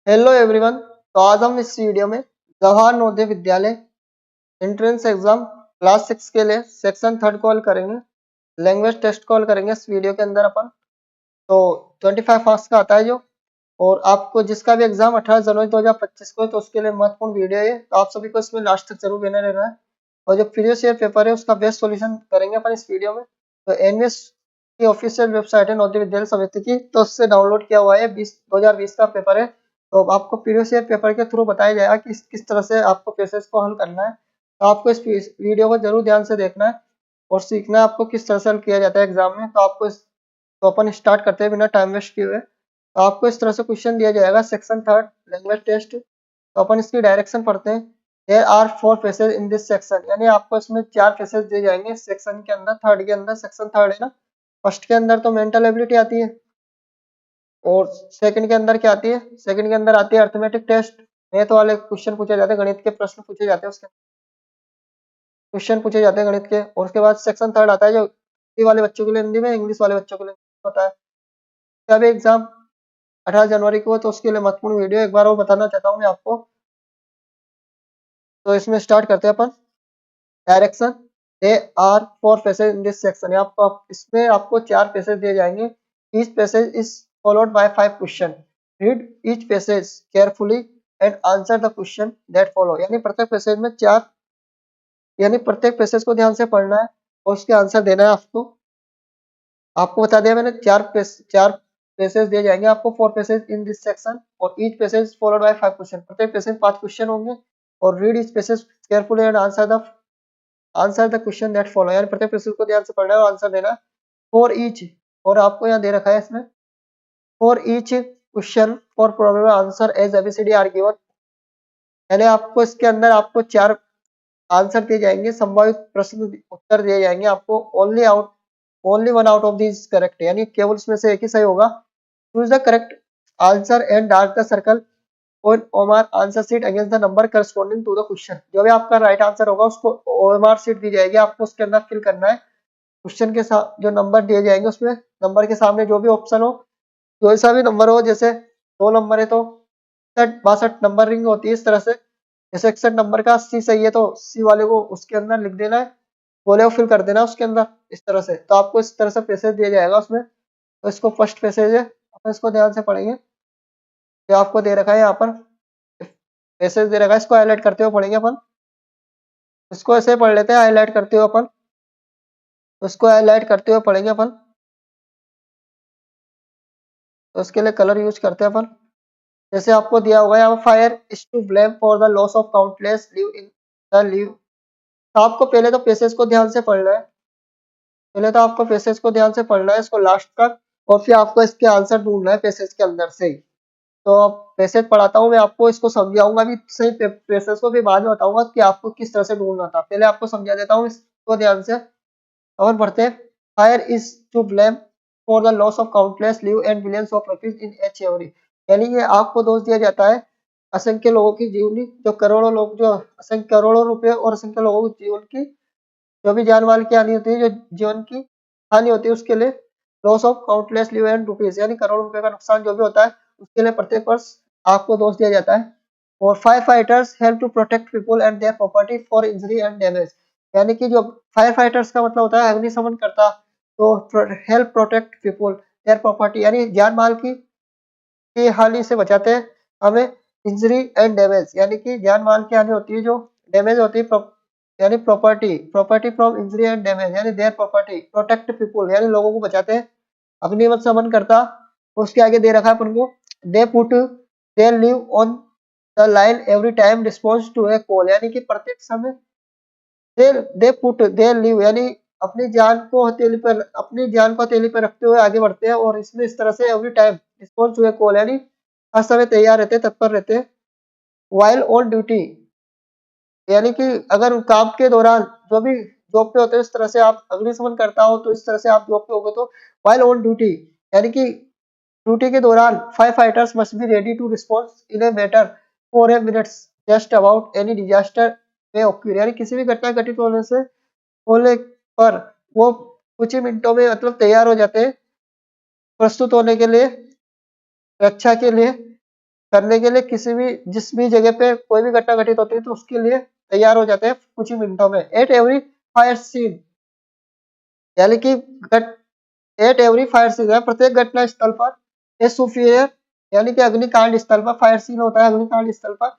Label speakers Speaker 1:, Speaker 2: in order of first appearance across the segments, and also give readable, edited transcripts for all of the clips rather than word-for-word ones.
Speaker 1: Hello everyone. तो आज हम इस वीडियो में Jawahar Navodaya Vidyalaya entrance exam class 6 के लिए सेक्शन थर्ड कॉल करेंगे। लैंग्वेज टेस्ट कॉल करेंगे इस वीडियो के अंदर अपन। तो 25 मार्क्स का आता है जो, और आपको जिसका भी एग्जाम 18 जनवरी 2025 को है, तो उसके लिए महत्वपूर्ण वीडियो है। तो आप सभी को इसमें लास्ट तक जरूर बने रहना है। और जो प्रीवियस ईयर पेपर है उसका बेस्ट सॉल्यूशन करेंगे अपन इस वीडियो में। तो एनवीएस की ऑफिशियल वेबसाइट है नवोदय विद्यालय समिति की, तो उससे डाउनलोड किया हुआ है। 2020 का पेपर है। तो आपको प्रीवियस ईयर पेपर के थ्रू बताया जाएगा कि किस तरह से आपको पेसेज को हल करना है। तो आपको इस वीडियो को जरूर ध्यान से देखना है और सीखना है आपको किस तरह से हल किया जाता है एग्जाम में। तो अपन स्टार्ट करते हैं बिना टाइम वेस्ट किए हुए। तो आपको इस तरह से क्वेश्चन दिया जाएगा, सेक्शन थर्ड लैंग्वेज टेस्ट। तो अपन इसकी डायरेक्शन पढ़ते हैं। There are 4 faces in this section, यानी आपको इसमें 4 फेसेज दिए जाएंगे सेक्शन के अंदर, थर्ड के अंदर। सेक्शन थर्ड है ना। फर्स्ट के अंदर तो मेंटल एबिलिटी आती है, और सेकंड के अंदर क्या आती है? सेकंड के अंदर आती है अर्थमेटिक टेस्ट। मैथ वाले क्वेश्चन पूछे जाते हैं, गणित के प्रश्न पूछे जाते हैं, उसके क्वेश्चन पूछे जाते हैं गणित के। और उसके बाद सेक्शन थर्ड आता है जो हिंदी वाले बच्चों के लिए हिंदी में, इंग्लिश वाले बच्चों के लिए होता है। क्या भी एग्जाम 18 जनवरी को, तो उसके लिए महत्वपूर्ण वीडियो एक बार और बताना चाहता हूँ मैं आपको। तो इसमें स्टार्ट करते हैं अपन। Direction, there are 4 passage in this section. इसमें आपको 4 पैसेज दिए जाएंगे। Each passage is followed by 5 question. Read each passage carefully and answer the question that follow. यानी प्रत्येक पैसेज को ध्यान से पढ़ना है और उसके आंसर देना है आपको। आपको बता दिया मैंने, चार पैसेज दिए जाएंगे आपको, 4 पैसेज इन दिस सेक्शन, और each passage followed by 5 question. प्रत्येक पैसेज 5 क्वेश्चन होंगे। और read each passage carefully and answer the question that follow, यानी प्रत्येक पैसेज को ध्यान से पढ़ना है और आंसर देना है। फॉर ईच, और आपको यहाँ दे रखा है इसमें, for each question for problem answer as A B C D are given. यानी आपको इसके अंदर आपको 4 आंसर दिए जाएंगे, संभावित प्रश्न उत्तर दिए जाएंगे आपको। Only one out of this correct, यानी केवल उसमें से एक ही सही होगा। Choose the correct answer and dark the circle on OMR answer sheet against the number corresponding to the question. जो भी आपका राइट आंसर होगा उसको ओएमआर शीट दी जाएगी, आपको उसके अंदर फिल करना है। क्वेश्चन के साथ जो नंबर दिए जाएंगे, उसमें नंबर के सामने जो भी ऑप्शन हो, जो ऐसा भी नंबर हो, जैसे 2 नंबर है तो 62 नंबर रिंग होती है इस तरह से। जैसे 61 नंबर का 80 सही है तो 80 वाले को उसके अंदर लिख देना है, बोले वो फिल कर देना उसके अंदर इस तरह से। तो आपको इस तरह से पैसेज दिया जाएगा उसमें। तो इसको फर्स्ट पैसेज है, अपन इसको ध्यान से पढ़ेंगे। जो आपको दे रखा है यहाँ पर पैसेज दे रखा है, इसको हाईलाइट करते हुए पढ़ेंगे अपन। इसको ऐसे पढ़ लेते हैं हाईलाइट करते हुए अपन। उसको हाईलाइट करते हुए पढ़ेंगे अपन। तो उसके लिए कलर यूज करते हैं अपन। जैसे आपको दिया होगा यहाँ, fire is to blame for the loss of countless live in the live. तो आपको पहले तो पैसेज को ध्यान से पढ़ना है। पहले तो आपको पैसेज को ध्यान से पढ़ना है इसको लास्ट तक, और फिर आपको इसके आंसर ढूंढना है पैसेज के अंदर से ही। तो अब पैसेज पढ़ाता हूँ मैं आपको, इसको समझाऊंगा भी सही, पैसेज को भी बाद में बताऊंगा कि आपको किस तरह से ढूंढना था। पहले आपको समझा देता हूँ इसको ध्यान से। और बढ़ते हैं। Fire is to blame for the loss of countless live and billions of rupees in each every. यानी ये आग को दोष दिया जाता है असंख्य लोगों की जीवनी, जो करोड़ों लोग, जो असंख्य करोड़ों रुपए और असंख्य लोगों की जीवन की, जो भी जान माल की हानि होती है, जो जीवन की हानि होती है, उसके लिए loss of countless live and rupees, यानी करोड़ों रुपए का नुकसान जो भी होता है, उसके लिए प्रत्येक वर्ष आग को दोष दिया जाता है। और fire fighters help to protect people and their property for injury and damage. यानी कि जो फायर फाइटर्स का मतलब होता है अग्निशमन करता, तो help protect people their property, यानी जान माल की हानि से बचाते हैं हमें। इंजरी एंड डैमेज, यानी कि जान माल की हानि होती है, जो डैमेज होती है यानी property from injury and damage, यानी देयर प्रॉपर्टी प्रोटेक्ट पीपल, यानी लोगों को बचाते हैं। अग्निमत समन करता, उसके आगे दे रखा है अपन को, they put they live on the line every time response to a call, यानी कि प्रत्येक समय दे पुट दे लिव, यानी अपनी जान को हथेली पर रखते हुए आगे बढ़ते हैं। और इसमें इस तरह से every time response to a call, यानी हर समय तैयार रहते हैं, तत्पर रहते हैं। वाइल ऑन ड्यूटी, यानी कि अगर काम के दौरान जो भी जॉब पे होते हैं, इस तरह से आप अग्निशमन करता हो, तो इस तरह से आप जॉब पे होगे। तो वाइल ऑन ड्यूटी, यानी कि ड्यूटी के दौरान fire fighters must be ready to response in a matter for a minutes just about any disaster may occur, यानी किसी भी घटना घटित होने पर वो कुछ ही मिनटों में मतलब तैयार हो जाते हैं प्रस्तुत होने के लिए, रक्षा के लिए। करने के लिए किसी भी जिस भी जगह पे कोई भी घटना घटित होती है तो उसके लिए तैयार हो जाते हैं कुछ ही मिनटों में। एट एवरी फायर सीन, यानी कि एट एवरी फायर सीन है, प्रत्येक घटना स्थल पर ए सुपीरियर, यानी कि अग्निकांड स्थल पर फायर सीन होता है अग्निकांड स्थल पर,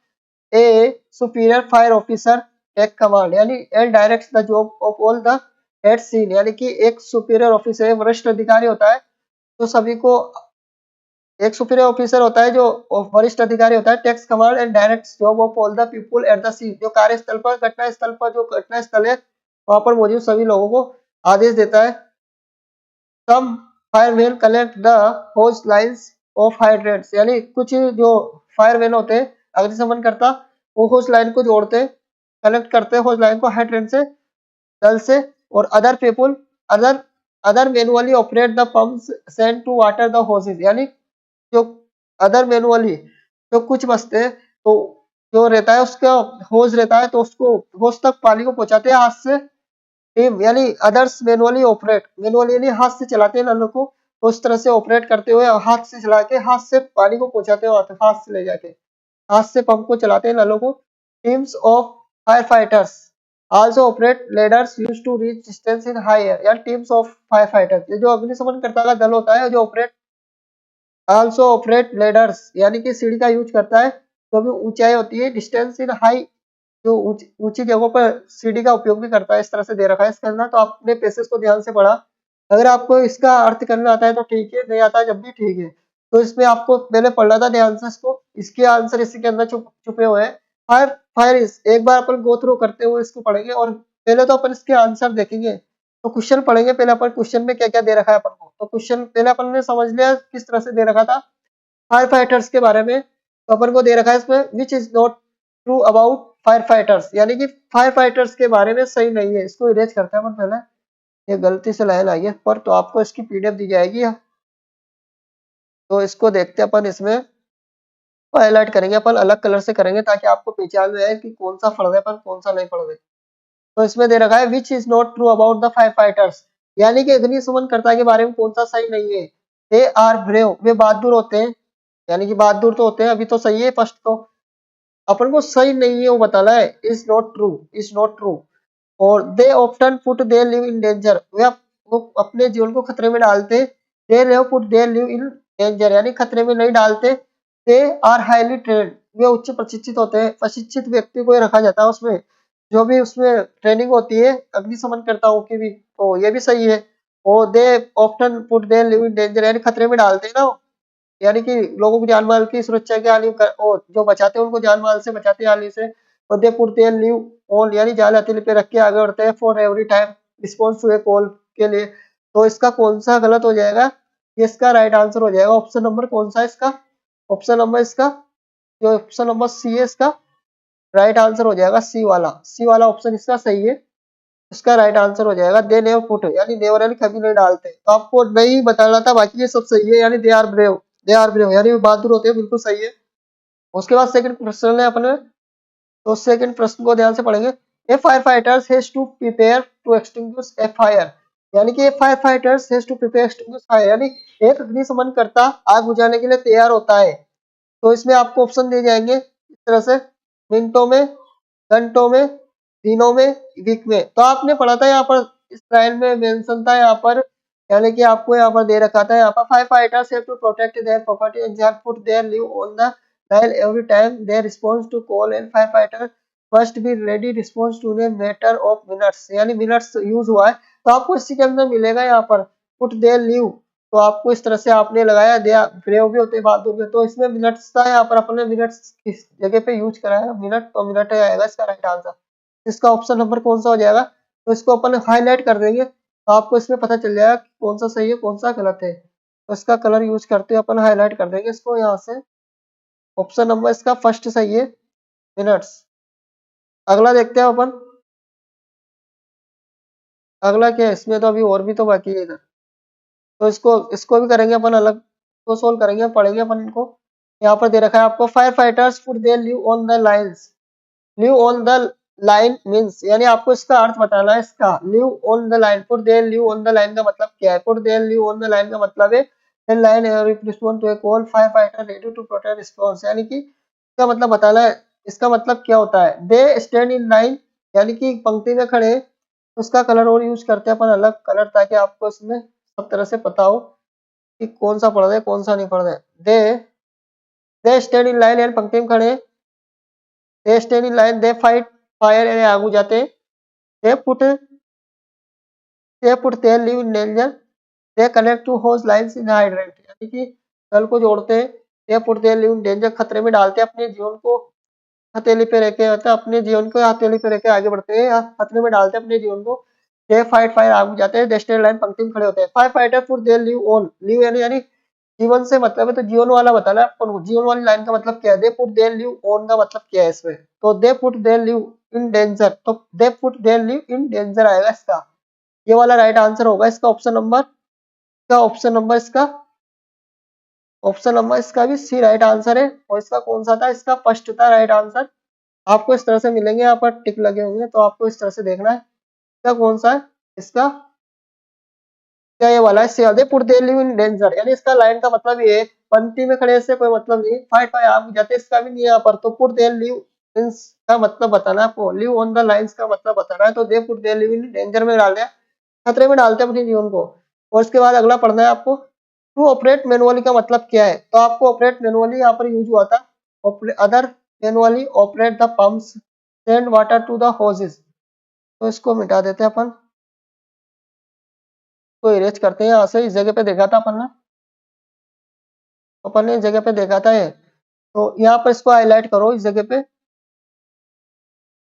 Speaker 1: a superior fire officer take command, यानी एल directs the job of all the at scene, यानी कि एक सुपीरियर ऑफिसर वरिष्ठ अधिकारी होता है तो सभी को, एक सुपीरियर ऑफिसर होता है जो वरिष्ठ अधिकारी होता है, takes command and direct job of all the people at the scene, जो कार्यस्थल पर घटना स्थल पर जो घटना स्थल है वहां पर मौजूद सभी लोगों को आदेश देता है। Some fireman collect the hose lines of hydrants, यानी कुछ जो फायरमैन होते हैं अग्निशमन करता वो होज लाइन को जोड़ते हैं, कलेक्ट करते हैं होज लाइन को हाइड्रेंट से, जल से, और other people other other manually operate the pumps sent to water the hoses, यानी जो अदर मैनुअली जो कुछ बचते हैं तो जो रहता है उसका होज रहता है तो उसको होज तक पानी को पहुंचाते हैं हाथ से, टीम यानी अदर्स मैनुअली ऑपरेट, मैनुअली यानी हाथ से चलाते हैं नलों को, तो उस तरह से ऑपरेट करते हुए हाथ से चला के हाथ से पानी को पहुंचाते हुए हाथ से ले जाके हाथ से पंप को चलाते हैं नलों को। Teams of fire fighters also operate ladders use to reach distance in high air, यानी टीम्स ऑफ फायर फाइटर्स, ये जो अग्निशमन करता का दल होता है जो ऑपरेट आल्सो ऑपरेट लेडर्स, यानी कि सीढ़ी का यूज करता है, जो भी ऊंचाई होती है डिस्टेंस इन हाई, जो ऊंची जगहों पर सीढ़ी का उपयोग भी करता है, इस तरह से दे रखा है इसके अंदर, तो आपने पैसेज को ध्यान से पढ़ा। अगर आपको इसका अर्थ करना आता है तो ठीक है, नहीं आता है जब भी ठीक है। तो इसमें आपको पहले पढ़ना था ध्यान से इसको, इसके आंसर इसी के अंदर छुपे हुए हैं। फायर फायर इज एक बार अपन गो थ्रू करते हुए इसको पढ़ेंगे, और पहले तो अपन इसके आंसर देखेंगे, तो क्वेश्चन पढ़ेंगे पहले अपन, क्वेश्चन में क्या क्या दे रखा है अपन को, तो क्वेश्चन पहले अपन ने समझ लिया किस तरह से दे रखा था फायर फाइटर्स के बारे में। तो अपन को दे रखा है इसमें विच is not true about fire fighters, यानी कि फायर फाइटर्स के बारे में सही नहीं है, इसको इरेज करते हैं अपन पहले, ये गलती से लाइन आई है पर, तो आपको इसकी पीडीएफ दी जाएगी, तो इसको देखते हैं अपन, इसमें हाईलाइट करेंगे अपन, अलग कलर से करेंगे ताकि आपको पहचान में आए कि कौन सा पढ़ रहे अपन कौन सा नहीं पढ़ रहे। तो इसमें दे रखा है विच is not true about the fire fighters, यानी कि अग्निशमनकर्ता के बारे में कौन सा सही नहीं है। दे आर ब्रेव, वे बहादुर होते हैं, यानी कि बहादुर तो होते हैं, अभी तो सही है फर्स्ट तो, अपन को सही नहीं है वो बताना है, इज नॉट ट्रू, और they often put their live in danger, वो अपने जीवन को खतरे में डालते, दे रेव put their live in danger, यानी खतरे में नहीं डालते। दे आर हाईली ट्रेंड, वे उच्च प्रशिक्षित होते हैं, प्रशिक्षित व्यक्ति को ही रखा जाता है उसमें, जो भी उसमें ट्रेनिंग होती है अग्निशमनकर्ताओं की भी, तो ये भी सही है। और they often put their live in danger, यानी खतरे में डालते हैं ना, यानी कि लोगों की जान माल की सुरक्षा के लिए और जो बचाते हैं उनको जान माल से बचाते हैं आने से, और they put their live on, यानी जान हथेली पे रख के आगे बढ़ते हैं, for every time response to a call के लिए। तो इसका कौन सा गलत हो जाएगा, ये इसका राइट आंसर हो जाएगा ऑप्शन नंबर कौन सा है इसका, ऑप्शन नंबर इसका जो ऑप्शन नंबर सी है इसका राइट आंसर हो जाएगा, सी वाला ऑप्शन इसका सही है, इसका राइट आंसर हो जाएगा दे नेवर पुट, यानी नेवर यानी कभी नहीं डालते, तो आपको नहीं बताना था, बाकी ये सब सही है, यानी दे आर ब्रेव यानी बहादुर होते हैं, बिल्कुल सही है। उसके बाद सेकंड प्रश्न है अपने, तो सेकंड प्रश्न को ध्यान से पढ़ेंगे। A fire fighters has to prepare to extinguish a fire, यानी कि a fire fighters has to prepare extinguish fire, यानी एक अग्निशमन करता आग बुझाने के लिए तैयार होता है। तो इसमें आपको ऑप्शन दिए जाएंगे इस तरह से, मिनटों में, घंटों में, दिनों में, वीक में। तो आपने पढ़ा था यहाँ पर, इस लाइन में मेंशन था यहाँ पर, यानी कि आपको यहाँ पर दे रखा था, यहाँ पर fire fighters have to protect their property and they put their live on the line every time they response to call, and fire fighter must be ready response to a matter of minutes, यानी minutes use हुआ है, तो आपको इसी के अंदर मिलेगा यहाँ पर पुट देयर लिव, तो आपको इस तरह से आपने लगाया, दे ब्रेव भी होते हैं बहादुर में, तो इसमें मिनट्स था, यहाँ पर अपने मिनट्स किस जगह पे यूज कराया मिनट, तो मिनट आएगा इसका राइट आंसर। इसका ऑप्शन नंबर कौन सा हो जाएगा, तो इसको अपन हाईलाइट कर देंगे, तो आपको इसमें पता चल जाएगा कि कौन सा सही है कौन सा गलत है, तो इसका कलर यूज करते हुए अपन हाईलाइट कर देंगे इसको यहाँ से, ऑप्शन नंबर इसका फर्स्ट सही है, मिनट्स। अगला देखते हैं अपन, अगला क्या है इसमें, तो अभी और भी तो बाकी है इधर, तो इसको इसको भी करेंगे अपन अलग, तो सोल्व करेंगे पढ़ेंगे अपन इनको। यहाँ पर दे रखा है आपको fire fighters put their live on the lines, live on the line means, यानी आपको इसका अर्थ बताना है, इसका live on the line, put their live on the line का मतलब क्या है, put their live on the line का मतलब है line respond to a call, fire fighter ready to protect response, यानी कि इसका मतलब बताना है। इसका मतलब क्या होता है, दे स्टैंड इन लाइन, यानी कि पंक्ति में खड़े। उसका कलर और यूज करते हैं अपन अलग कलर, ताकि आपको इसमें सब तरह से पता हो कि कौन सा पढ़ रहे हैं कौन सा नहीं पढ़ रहे। दे दे स्टैंड इन लाइन, यानी पंक्ति में खड़े। They stand in line, they fight fire, यानी आगू जाते। They put their live in danger, they connect to hose lines in hydrant, यानी कि नल को जोड़ते हैं। They put their live in danger, खतरे में डालते हैं अपने जीवन को, हथेली पे रखे, मतलब अपने जीवन को हथेली पे रखे आगे बढ़ते हैं या खतरे में डालते हैं अपने जीवन को। दे फाइट फायर, आगे जाते हैं। दे स्टैंड लाइन, पंक्ति में खड़े होते हैं। Fire fighter put their live on, live यानी जीवन से मतलब है, तो जीवन वाला बताना है अपन को। जीवन वाली लाइन का मतलब क्या है, they put their live on का मतलब क्या है इसमें, तो they put their live in danger, तो they put their live in danger आएगा इसका। ये वाला राइट आंसर होगा इसका ऑप्शन नंबर इसका भी सी राइट आंसर है। और इसका कौन सा था, इसका फर्स्ट था राइट आंसर। आपको इस तरह से मिलेंगे, यहाँ पर टिक लगे होंगे, तो आपको इस तरह से देखना है इसका कौन सा है। इसका क्या ये वाला है, they put they live in danger, यानी इसका लाइन का मतलब ये है, पंक्ति में खड़े से कोई मतलब नहीं, फाइट फाइट आप जाते इसका भी नहीं यहाँ पर। तो पुट दे लिव इन का मतलब बताना है आपको, लिव ऑन द लाइंस का मतलब बताना है। तो they put they live in danger में डाल दिया, खतरे में डालते हैं अपने जीवन को। और इसके बाद अगला पढ़ना है आपको, टू ऑपरेट मैनुअली का मतलब क्या है। तो आपको ऑपरेट मैनुअली यहाँ पर यूज हुआ था। Other manually operate the pumps, send water to the hoses. तो इसको मिटा देते हैं अपन, तो इरेज करते हैं यहाँ से। इस जगह पे देखा था अपन ने इस जगह पे देखा था ये, तो यहाँ पर इसको हाईलाइट करो इस जगह पे।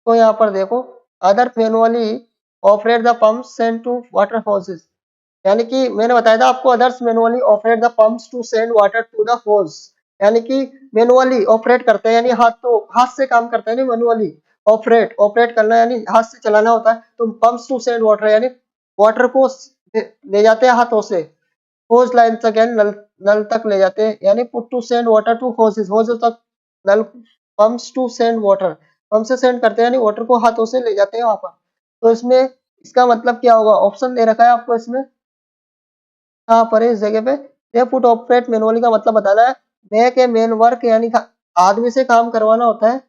Speaker 1: तो यहाँ पर देखो, other manually operate the pump send to water hoses, यानी कि मैंने बताया था आपको, others manually operate the pumps to send water to the hose, यानी कि मैनुअली ऑपरेट करते हैं, यानी हाथ से काम करते हैं। नहीं, मैनुअली ऑपरेट करना यानी हाथ से चलाना होता है। तो पंप्स टू सेंड वाटर, यानी वाटर को ले जाते हैं हाथों से। होज लाइन तक, यानी नल तक ले जाते हैं, यानी put to send water to hoses, hose तक नल। Pumps to send water, pump से सेंड करते हैं, यानी वाटर को हाथों से ले जाते हैं वहां पर। तो इसमें इसका मतलब क्या होगा, ऑप्शन दे रखा है आपको इसमें, यहाँ पर इस जगह पे। दे पुट ऑपरेट मैनुअली का मतलब बताना है, मेक ए मैन वर्क, यानी आदमी से काम करवाना होता है,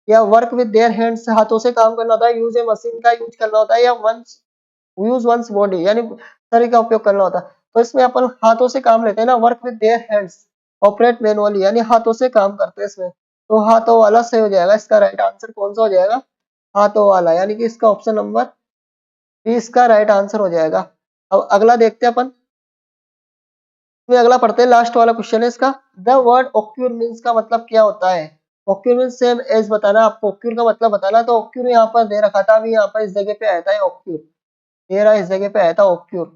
Speaker 1: या वर्क विद देयर हैंड्स, हाथों से काम करना होता है। यूज ए मशीन का यूज करना होता है, या वंस बॉडी, यानी शरीर का उपयोग करना होता है। तो इसमें अपन हाथों से काम लेते हैं ना, work with their hands, operate manually, यानी हाथों से काम करते हैं इसमें। तो हाथों वाला सही हो जाएगा, इसका राइट आंसर कौन सा हो जाएगा, हाथों वाला, यानी कि इसका ऑप्शन नंबर बी इसका राइट आंसर हो जाएगा। अब अगला देखते हैं अपन, इसमें अगला पढ़ते हैं, लास्ट वाला क्वेश्चन है इसका। द वर्ड ओक्यूर मीन्स का मतलब क्या होता है। ओक्यूर मीन्स सेम एज बताना, आपको ओक्यूर का मतलब बताना। तो ओक्यूर यहाँ पर दे रखा था, अभी यहाँ पर इस जगह पे आया था ओक्यूर, दे रहा है इस जगह पे आया था ओक्यूर,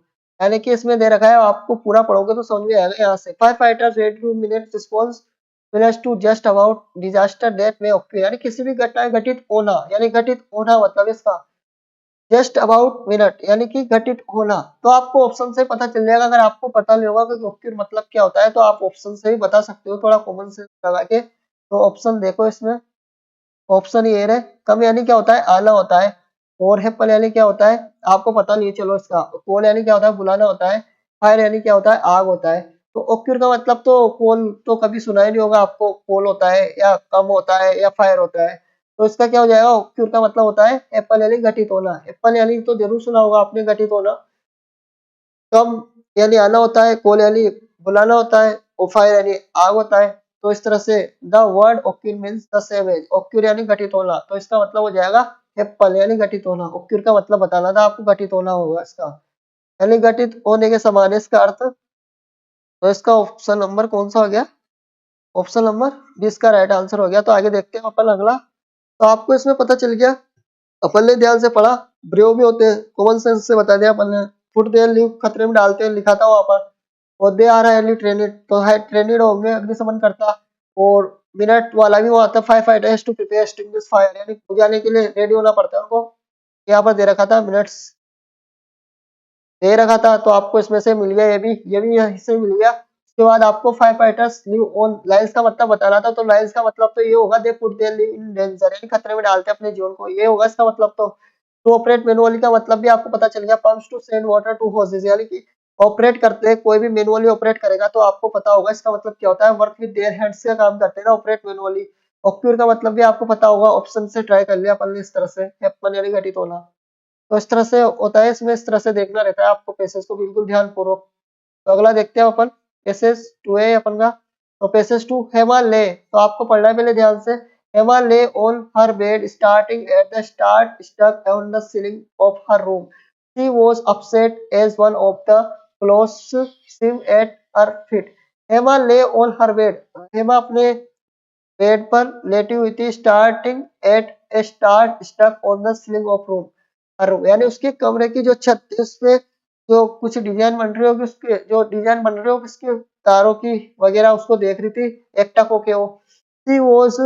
Speaker 1: यानी कि इसमें दे रखा है, आपको पूरा पढ़ोगे तो समझ में आएगा। यहाँ से fire fighters ready to minute response village to just about disaster that may occur, यानी किसी भी घटना घटित होना, यानी घटित होना मतलब इसका जस्ट अबाउट मिनट, यानी कि घटित होना। तो आपको ऑप्शन से पता चल जाएगा, अगर आपको पता नहीं होगा कि ओक्यूर मतलब क्या होता है, तो आप ऑप्शन से भी बता सकते हो, थोड़ा कॉमन सेंस लगा के। तो ऑप्शन देखो इसमें, ऑप्शन ये है, कम यानी क्या होता है, आना होता है। और हेपल यानी क्या होता है, आपको पता नहीं है, चलो इसका। कॉल यानी क्या होता है, बुलाना होता है। फायर यानी क्या होता है, आग होता है। तो ओक्यूर का मतलब, तो कॉल तो कभी सुना ही नहीं होगा आपको, कॉल होता है या कम होता है या फायर होता है। तो इसका क्या हो जाएगा, ओक्यूर का मतलब होता है एप्पल यानी घटित होना। एप्पल यानी तो जरूर सुना होगा आपने, घटित होना। कम यानी आना होता है, कॉल यानी बुलाना होता है, और फायर यानी आग होता है। तो इस तरह से the word occur means the same as, occur यानी घटित होना, तो इसका मतलब हो जाएगा एप्पल यानी घटित होना। ओक्यूर का मतलब बताना था आपको, घटित होना होगा इसका, यानी घटित होने के समान है इसका अर्थ। तो इसका ऑप्शन नंबर कौन सा हो गया, ऑप्शन नंबर बी इसका राइट आंसर हो गया। तो आगे देखते हैं अपन अगला। तो आपको इसमें पता चल गया, अपन ने ध्यान से पढ़ा, ब्रेव भी होते हैं, कॉमन सेंस से बता दिया अपन ने। फुट देयर लिव, खतरे में डालते हैं, लिखा था वहां पर। और दे आर हाईली ट्रेनिड, तो है ट्रेनिड होंगे, अग्निशमन करता। और मिनट वाला भी वहां था, five fighters to prepare extinguish fire, यानी बुझाने के लिए रेडी होना पड़ता है उनको। यहाँ पर दे रखा था मिनट्स, दे रखा था, तो आपको इसमें से मिल गया, ये भी यहीं से मिल गया। उसके बाद आपको five fighters live on lines का मतलब बताना था। तो लाइन्स का मतलब तो ये होगा, they put their live in danger, यानी खतरे में डालते हैं अपने जीवन को, ये होगा इसका मतलब। तो ऑपरेट मैनुअली का मतलब भी आपको पता चल गया, pumps to send water to hoses, यानी कि ऑपरेट करते हैं, कोई भी मैनुअली ऑपरेट करेगा तो आपको पता होगा इसका मतलब क्या होता है, वर्क विद देयर हैंड्स से काम करते हैं ना, ऑपरेट मैनुअली। ऑक्यूर का मतलब भी आपको पता होगा, ऑप्शन से ट्राई कर लिया अपन ने इस तरह से, हैपन यानी घटित होना। तो इस तरह से होता है, इसमें इस तरह से देखना रहता है आपको पैसेज को बिल्कुल ध्यान पूर्वक। तो अगला देखते हैं अपन, पैसेज 2 है अपन का। तो पैसेज 2, हेमा ले, तो आपको पढ़ना है पहले ध्यान से। Hema lay on her bed starting at the start stuck on the ceiling of her room, she was upset as one of the clothes seemed at her feet। Hema lay on her bed, Hema अपने bed पर लेटी हुई थी, starting at a star stuck on the ceiling of room, her room यानी उसके कमरे की जो छत थी उसपे जो कुछ डिजाइन बन रही होगी, उसके जो डिजाइन बन रही होगी उसके तारों की वगैरह उसको देख रही थी एकटक होके वो। शी वॉज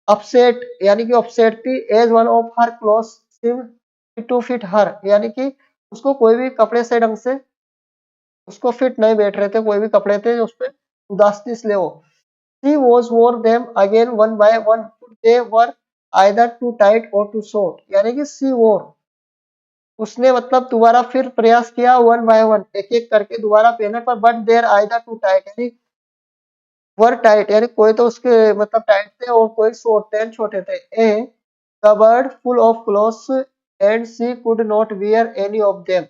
Speaker 1: अपसेट यानी कि अपसेट थी, as one of her cloth seemed to fit her, यानी कि उसको कोई भी कपड़े से ढंग से उसको फिट नहीं बैठ रहे थे, कोई भी कपड़े थे जो उसपे, उदास थी इसलिए वो। She was wore them again one by one. They were either too tight or too short। यानी कि she wore, उसने मतलब दोबारा फिर प्रयास किया, वन बाय वन एक एक करके दोबारा पहने पर, but there either too tight यानी वर टाइट, यानी कोई तो उसके मतलब टाइट थे और कोई शॉर्ट थे छोटे थे। A cupboard full of clothes and she could not wear any of them.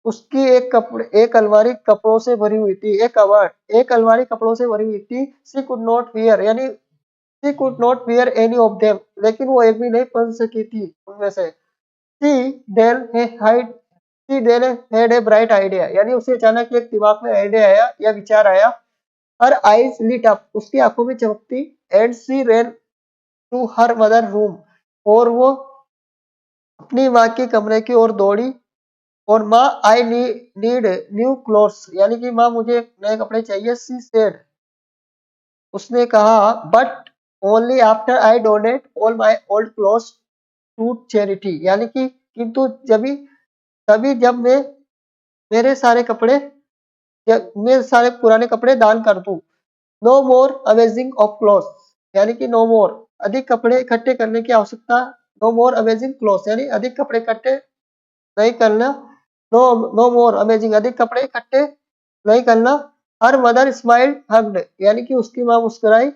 Speaker 1: उसकी एक अलमारी कपड़ों से भरी हुई थी, एक कबर्ड एक अलमारी कपड़ों से भरी हुई थी। शी कुड नॉट वियर यानी she could not wear any of them, लेकिन वो एक भी नहीं पहन सकी थी उनमें से। She then hide she then had a bright idea, यानी उसे अचानक एक दिमाग में आइडिया आया या विचार आया। हर आईज लिट अप, उसकी आंखों में चमकती, and she ran to her mother room, और वो अपनी माँ के कमरे की ओर दौड़ी। और माँ आई नीड न्यू क्लोथ्स, यानी कि माँ मुझे नए कपड़े चाहिए। शी सेड, उसने कहा, but only after I donate all my old clothes to charity, यानी कि किंतु जब तभी जब मैं मेरे सारे कपड़े मैं सारे पुराने कपड़े दान कर दूं। No more amazing of clothes, यानी कि नो मोर अधिक कपड़े इकट्ठे करने की आवश्यकता। नो मोर अमेजिंग क्लोथ्स यानी अधिक कपड़े इकट्ठे नहीं करना। नो नो मोर अमेजिंग अधिक कपड़े इकट्ठे नहीं करना। हर मदर स्माइल्ड हग्ड, यानी कि उसकी माँ मुस्कुराई,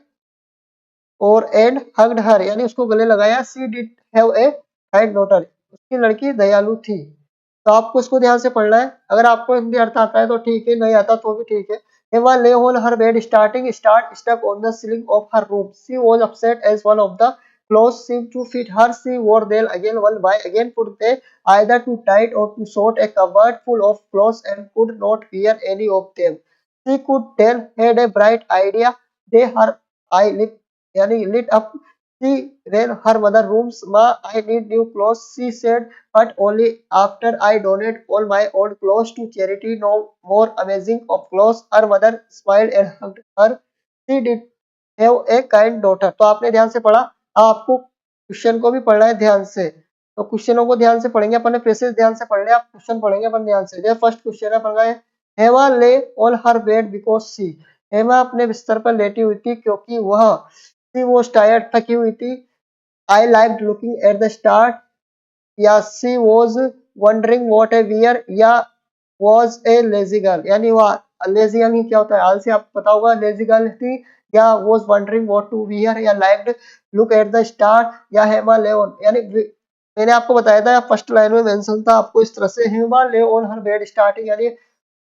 Speaker 1: और एंड हग्ड हर यानी उसको गले लगाया। She did have a kind daughter, उसकी लड़की दयालु थी। तो आपको इसको ध्यान से पढ़ना है, अगर आपको हिंदी अर्थ आता है तो ठीक है, नहीं आता तो भी ठीक है। Eva lay on her bed starting start stuck on the ceiling of her room. She was upset as one of the clothes seemed to fit her. She wore them again one by again, put they either too tight or too short, a cupboard full of clothes, and could not wear any of them। She could tell had a bright idea, they her eye lit yani lit up। She ran her mother rooms, ma I need new clothes, she said, but only after I donate all my old clothes to charity। No more amazing of clothes। Her mother smiled and hugged her। She did have a kind daughter। तो आपने ध्यान से पढ़ा, अब आपको question को भी पढ़ना है ध्यान से। तो क्वेश्चनों को ध्यान से पढ़ेंगे अपन ने, पैसेज ध्यान से पढ़ लिया, आप क्वेश्चन पढ़ेंगे अपन ध्यान से। ये फर्स्ट क्वेश्चन है अपन का, Hema lay on her bed because सी, हेमा अपने बिस्तर पर लेटी हुई थी क्योंकि वह, सी वो टायर्ड थकी हुई थी। I like looking at the star, या she was wondering what a wear, या वॉज ए लेजी गर्ल, यानी वह लेजी यानी क्या होता है आलसी, आपको पता होगा, लेजी गर्ल थी, या was wondering what to wear, या liked look at the star, या हेमा लेओन, यानी मैंने आपको बताया था फर्स्ट लाइन में मेंशन था आपको इस तरह से, हेमा लेओन हर बेड स्टार्टिंग, यानी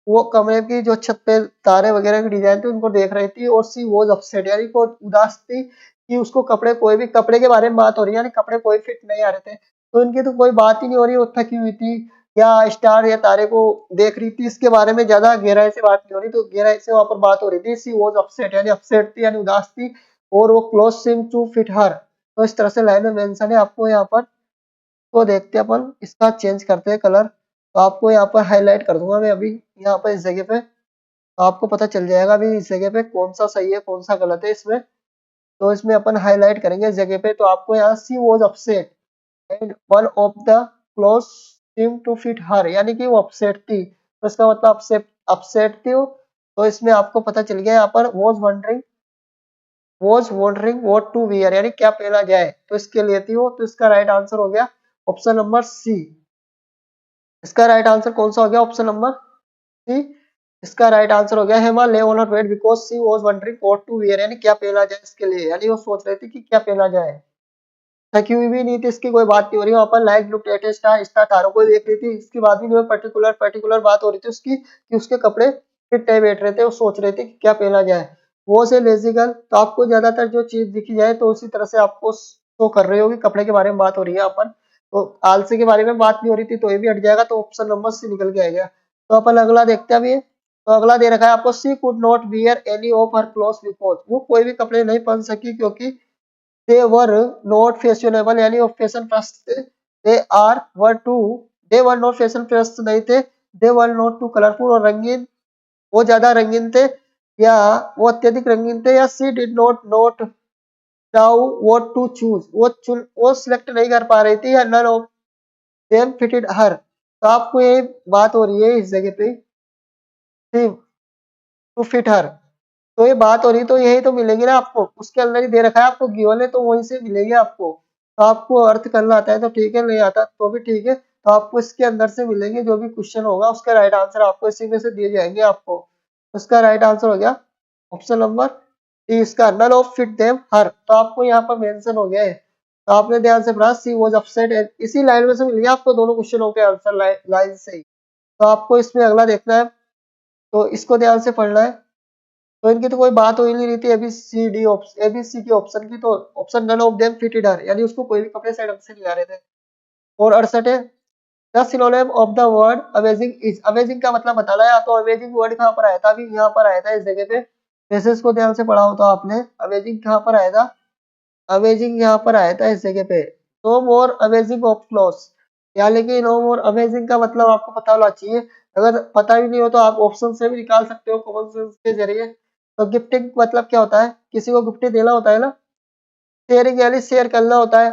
Speaker 1: वो कमरे की जो छत पे तारे वगैरह की डिजाइन थी उनको देख रही थी। और सी वॉज अपसेट यानी वो उदास थी कि उसको कपड़े, कोई भी कपड़े के बारे में बात हो रही है, यानी कपड़े कोई फिट नहीं आ रहे थे, तो इनकी तो कोई बात ही नहीं हो रही, वो थकी हुई थी या स्टार या तारे को देख रही थी, इसके बारे में ज्यादा गहराई से बात नहीं हो रही, तो गहराई से वहां पर बात हो रही थी। सी वॉज अपसेट यानी अपसेट थी यानी उदास थी, और वो क्लोथ सीम टू फिट हर। तो इस तरह से लाइन में मेंशन है आपको यहाँ पर। तो देखते हैं अपन, इसका चेंज करते हैं कलर। तो आपको यहाँ पर हाईलाइट कर दूंगा मैं अभी यहाँ पर इस जगह पे, तो आपको पता चल जाएगा अभी इस जगह पे कौन सा सही है कौन सा गलत है इसमें। तो इसमें अपन हाईलाइट करेंगे इस जगह पे। तो आपको यहाँ she was upset and one of the cloth seem to fit her, यानी कि वो अपसेट थी, तो इसका मतलब अपसेट अपसेट थी वो। तो इसमें आपको पता चल गया यहाँ पर was wondering what to wear, यानी क्या पहना जाए, तो इसके लिए थी वो। तो इसका राइट आंसर हो गया ऑप्शन नंबर सी। इसका राइट आंसर कौन सा हो गया, ऑप्शन नंबर सी इसका राइट आंसर हो गया Hema lay on her bed because she was wondering what to wear, यानी क्या पहना जाए इसके लिए, यानी वो सोच रही थी कि क्या पहना जाए। थकी हुई भी नहीं थी, इसकी कोई बात नहीं हो रही वहां पर, like look at star, star तारों को देख रही थी, इसकी बात भी नहीं, पर्टिकुलर पर्टिकुलर बात हो रही थी उसकी कि उसके कपड़े फिट नहीं बैठ रहे थे, वो सोच रहे थे कि क्या पहना जाए। वो से लेजी गर्ल, तो आपको ज्यादातर जो चीज दिखी जाए तो उसी तरह से आपको शो कर रही होगी, कपड़े के बारे में बात हो रही है अपन, तो आलसी के बारे में बात नहीं हो रही थी तो ये भी हट जाएगा, तो ऑप्शन नंबर सी निकल के आएगा। तो अपन अगला देखते हैं अभी। तो अगला दे रखा है आपको, she could not wear any of her cloth because, वो कोई भी कपड़े नहीं पहन सकी क्योंकि दे वर नॉट फैशनेबल, यानी वो फैशन प्रस्त थे। They are were too, they were not fashion प्रस्त नहीं थे, they were not too colourful और रंगीन, वो ज्यादा रंगीन थे, या वो अत्यधिक रंगीन थे, या she did not not now what to choose, वो सिलेक्ट नहीं कर पा रही थी, या none of them fitted her. तो आपको ये बात हो रही है इस जगह पे टू फिट हर, तो ये बात हो रही तो यही तो मिलेगी ना आपको, उसके अंदर ही दे रखा है आपको गिवन है तो वहीं से मिलेगी आपको। तो आपको अर्थ करना आता है तो ठीक है, नहीं आता तो भी ठीक है, तो आपको इसके अंदर से मिलेंगे, जो भी क्वेश्चन होगा उसका राइट आंसर आपको इसी में से दिए जाएंगे आपको। उसका राइट आंसर हो गया ऑप्शन नंबर डी, इसका नन ऑफ फिट देम हर, तो आपको यहाँ पर मेंशन हो गया है, तो आपने ध्यान से पढ़ा, सी वॉज अपसेट, इसी लाइन में से मिल गया आपको दोनों क्वेश्चनों के आंसर लाइन से ही। तो आपको इसमें अगला देखना है, तो इसको ध्यान से पढ़ना है। तो इनकी तो कोई बात हो ही नहीं रही थी एबीसीडी ऑप्शन, एबीसी की ऑप्शन की, तो option none of them fitted her, यानी उसको कोई भी कपड़े सही ढंग से नहीं आ रहे थे। और 68 है, the synonym of the word amazing is, amazing का मतलब बताना है, तो अमेजिंग वर्ड कहाँ पर आया था, अभी यहाँ पर आया था इस जगह पे, वैसे इसको ध्यान से पढ़ा होता आपने, अमेजिंग कहाँ पर आया था, अमेजिंग यहाँ पर आया था इस जगह पे, no more amazing of clothes, यानी कि नो मोर अमेजिंग का मतलब आपको पता होना चाहिए, अगर पता भी नहीं हो तो आप ऑप्शन से भी निकाल सकते हो कॉमन सेंस के जरिए। तो गिफ्टिंग मतलब क्या होता है, किसी को गिफ्ट देना होता है ना, शेयरिंग यानी शेयर करना होता है,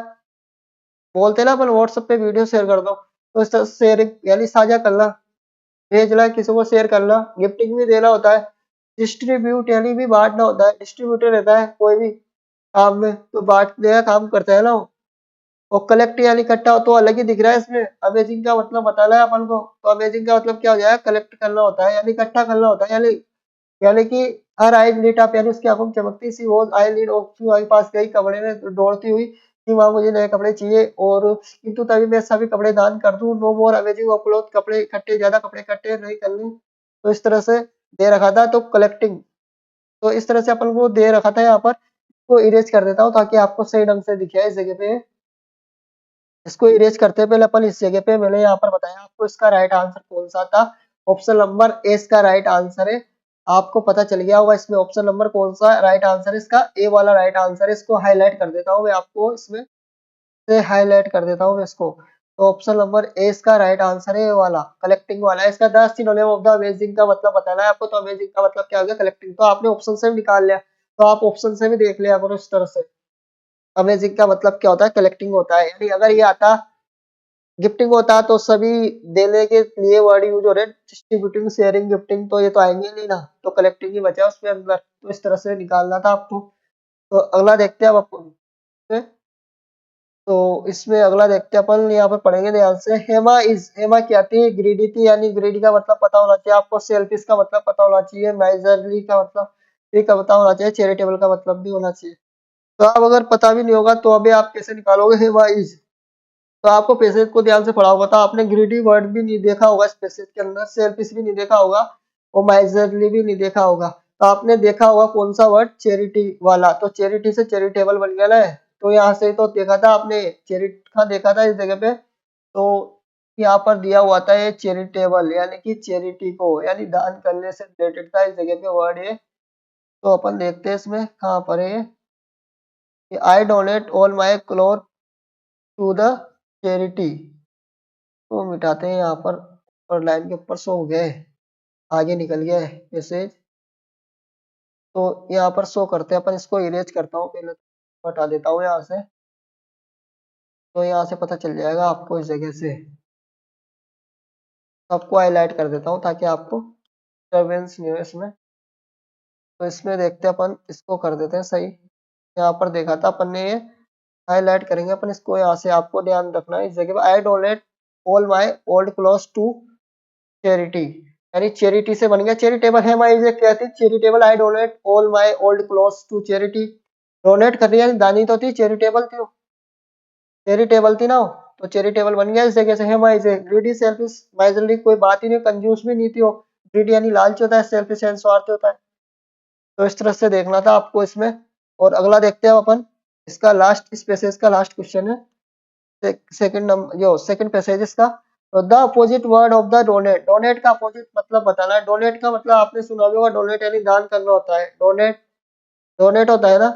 Speaker 1: बोलते हैं ना अपन व्हाट्सएप पे वीडियो शेयर कर दो, तो इस तरह शेयरिंग यानी साझा करना, भेजना किसी को शेयर करना, गिफ्टिंग भी देना होता है, डिस्ट्रीब्यूट यानी भी बांटना होता है, डिस्ट्रीब्यूटर रहता है कोई भी काम में तो बांटने का काम करता है ना वो। और कलेक्ट यानी इकट्ठा, तो अलग ही दिख रहा है इसमें, अमेजिंग का मतलब बताना है अपन को, तो अमेजिंग का मतलब क्या हो जाएगा, कलेक्ट करना होता है यानी इकट्ठा करना होता है, यानी कि हर आई लीड अप, यानी उसकी आंखों में चमकती सी वो आई लीड के पास गई कपड़े में दौड़ती हुई कि वहां मुझे नए कपड़े चाहिए, और किंतु तभी मैं सभी कपड़े दान कर दूं, no more amazing of cloth, कपड़े इकट्ठे, ज्यादा कपड़े इकट्ठे नहीं करने, तो इस तरह से दे रखा था, तो कलेक्टिंग, तो इस तरह से अपन को दे रखा था यहाँ पर, को इरेज कर देता हूँ ताकि आपको सही ढंग से दिखे इस जगह पे। इसको इरेज करते हैं पहले अपन इस जगह पे, मैंने यहाँ पर बताया आपको इसका राइट आंसर कौन सा था, ऑप्शन नंबर ए इसका राइट आंसर है। आपको पता चल गया होगा इसमें ऑप्शन नंबर कौन सा राइट आंसर है, इसका ए वाला राइट आंसर है, इसको हाईलाइट कर देता हूँ मैं आपको, इसमें से हाईलाइट कर देता हूँ मैं इसको। तो ऑप्शन नंबर ए इसका राइट आंसर है, ए वाला कलेक्टिंग वाला है, इसका the synonym of the amazing का मतलब बताना है आपको, तो अमेजिंग का मतलब क्या हो गया, कलेक्टिंग, तो आपने ऑप्शन से भी निकाल लिया, तो आप ऑप्शन से भी देख लिया करो इस तरह से, अमेजिंग का मतलब क्या होता है, कलेक्टिंग होता है, यानी अगर ये आता गिफ्टिंग होता तो सभी देने के लिए वर्ड यूज हो रहे, डिस्ट्रीब्यूटिंग शेयरिंग गिफ्टिंग, तो ये तो आएंगे नहीं ना, तो कलेक्टिंग ही बचा उसमें अंदर, तो इस तरह से निकालना था आपको। तो अगला देखते हैं अब अपन, तो इसमें अगला देखते हैं अपन, यहाँ पर पढ़ेंगे ध्यान से, हेमा इज, हेमा क्या थी, ग्रीडी थी, यानी ग्रीडी का मतलब पता होना चाहिए आपको, सेल्फिश का मतलब पता होना चाहिए, माइजरली का मतलब भी का पता होना चाहिए, चैरिटेबल का मतलब भी होना चाहिए। तो आप अगर पता भी नहीं होगा तो अभी आप कैसे निकालोगे हेमा इज, तो आपको पैसेज को ध्यान से पढ़ा होगा, तो आपने ग्रीडी वर्ड भी नहीं देखा होगा इस पैसेज के अंदर, सेल्फिश भी नहीं देखा होगा, और माइजरली भी नहीं देखा होगा, तो आपने देखा होगा कौन सा वर्ड, चैरिटी वाला, तो चैरिटी से चैरिटेबल बन गया है, तो यहाँ से तो देखा था आपने, चैरिट का देखा था इस जगह पे, तो यहाँ पर दिया हुआ था ये चैरिटेबल, यानी कि चैरिटी को यानी दान करने से रिलेटेड था इस जगह पे वर्ड ये। तो अपन देखते हैं इसमें कहाँ पर है, I donate all my cloth to the charity, तो मिटाते हैं यहाँ पर लाइन के ऊपर शो हो गए, आगे निकल गया है मैसेज, तो यहाँ पर शो करते हैं, अपन इसको इरेज करता हूँ पहले, तो हटा देता हूँ यहाँ से, तो यहाँ से पता चल जाएगा आपको इस जगह से, आपको हाईलाइट कर देता हूँ ताकि आपको डिस्टर्बेंस नहीं हो इसमें। तो इसमें देखते हैं अपन, इसको कर देते हैं सही, यहाँ पर देखा था अपन ने ये, हाईलाइट करेंगे अपन इसको, यहाँ से आपको ध्यान रखना है इस जगह पर, I donate all my old clothes to charity, यानी चैरिटी से बन गया चैरिटेबल। है माई इज कहती charitable, I donate all my old clothes to charity. Donate कर रही है, दानी तो थी, चैरिटेबल थी, चैरिटेबल थी ना वो, तो चैरिटेबल बन गया इस जगह से। है माई इज ग्रीडी सेल्फिश, माइजरली कोई बात ही नहीं, कंजूस भी नहीं थी वो। ग्रीडी यानी लालच होता है, सेल्फिश यानी स्वार्थ होता है। तो इस तरह से देखना था आपको इसमें। और अगला देखते हैं अपन, इसका लास्ट, इस पैसेज का लास्ट क्वेश्चन है, सेकंड नंबर जो सेकंड पैसेज इसका। तो the opposite word of the donate, donate का अपोजिट मतलब बताना है। डोनेट का मतलब आपने सुना भी होगा, डोनेट यानी दान करना होता है। डोनेट, डोनेट होता है ना,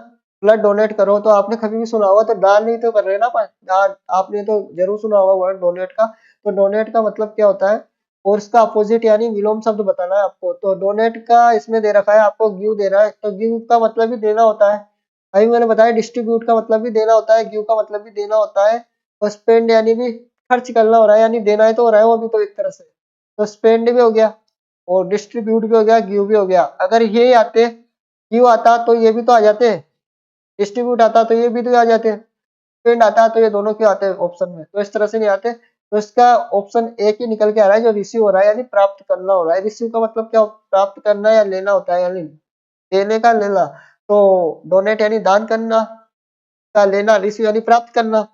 Speaker 1: ब्लड डोनेट करो, तो आपने कभी भी सुना होगा, तो दान नहीं तो कर रहे ना, पर दान आपने तो जरूर सुना होगा वर्ड डोनेट का। तो डोनेट का मतलब क्या होता है, और इसका अपोजिट यानी विलोम शब्द बताना है आपको। तो डोनेट का इसमें दे रखा है आपको, गिव दे रहा है, तो गिव का मतलब भी देना होता है। अभी मैंने बताया डिस्ट्रीब्यूट का मतलब भी देना होता है, गिव का मतलब भी देना होता है। और स्पेंड यानी भी खर्च करना हो रहा है, यानी देना है तो हो रहा है वो भी, तो एक तरह से। तो स्पेंड भी हो गया, और डिस्ट्रीब्यूट भी हो गया, गिव भी हो गया। अगर ये आते, गिव आता तो ये भी तो आ जाते, डिस्ट्रीब्यूट आता तो ये भी तो आ जाते, स्पेंड आता तो ये दोनों क्यों आते हैं ऑप्शन में, तो इस तरह से नहीं आते। तो इसका ऑप्शन एक ही निकल के आ रहा है, जो रिसीव हो रहा है यानी प्राप्त करना हो रहा है। रिसीव का मतलब क्या, प्राप्त करना या लेना होता है, यानी देने का, लेना। तो डोनेट यानी दान करना का, लेना रिसीव यानी प्राप्त करना।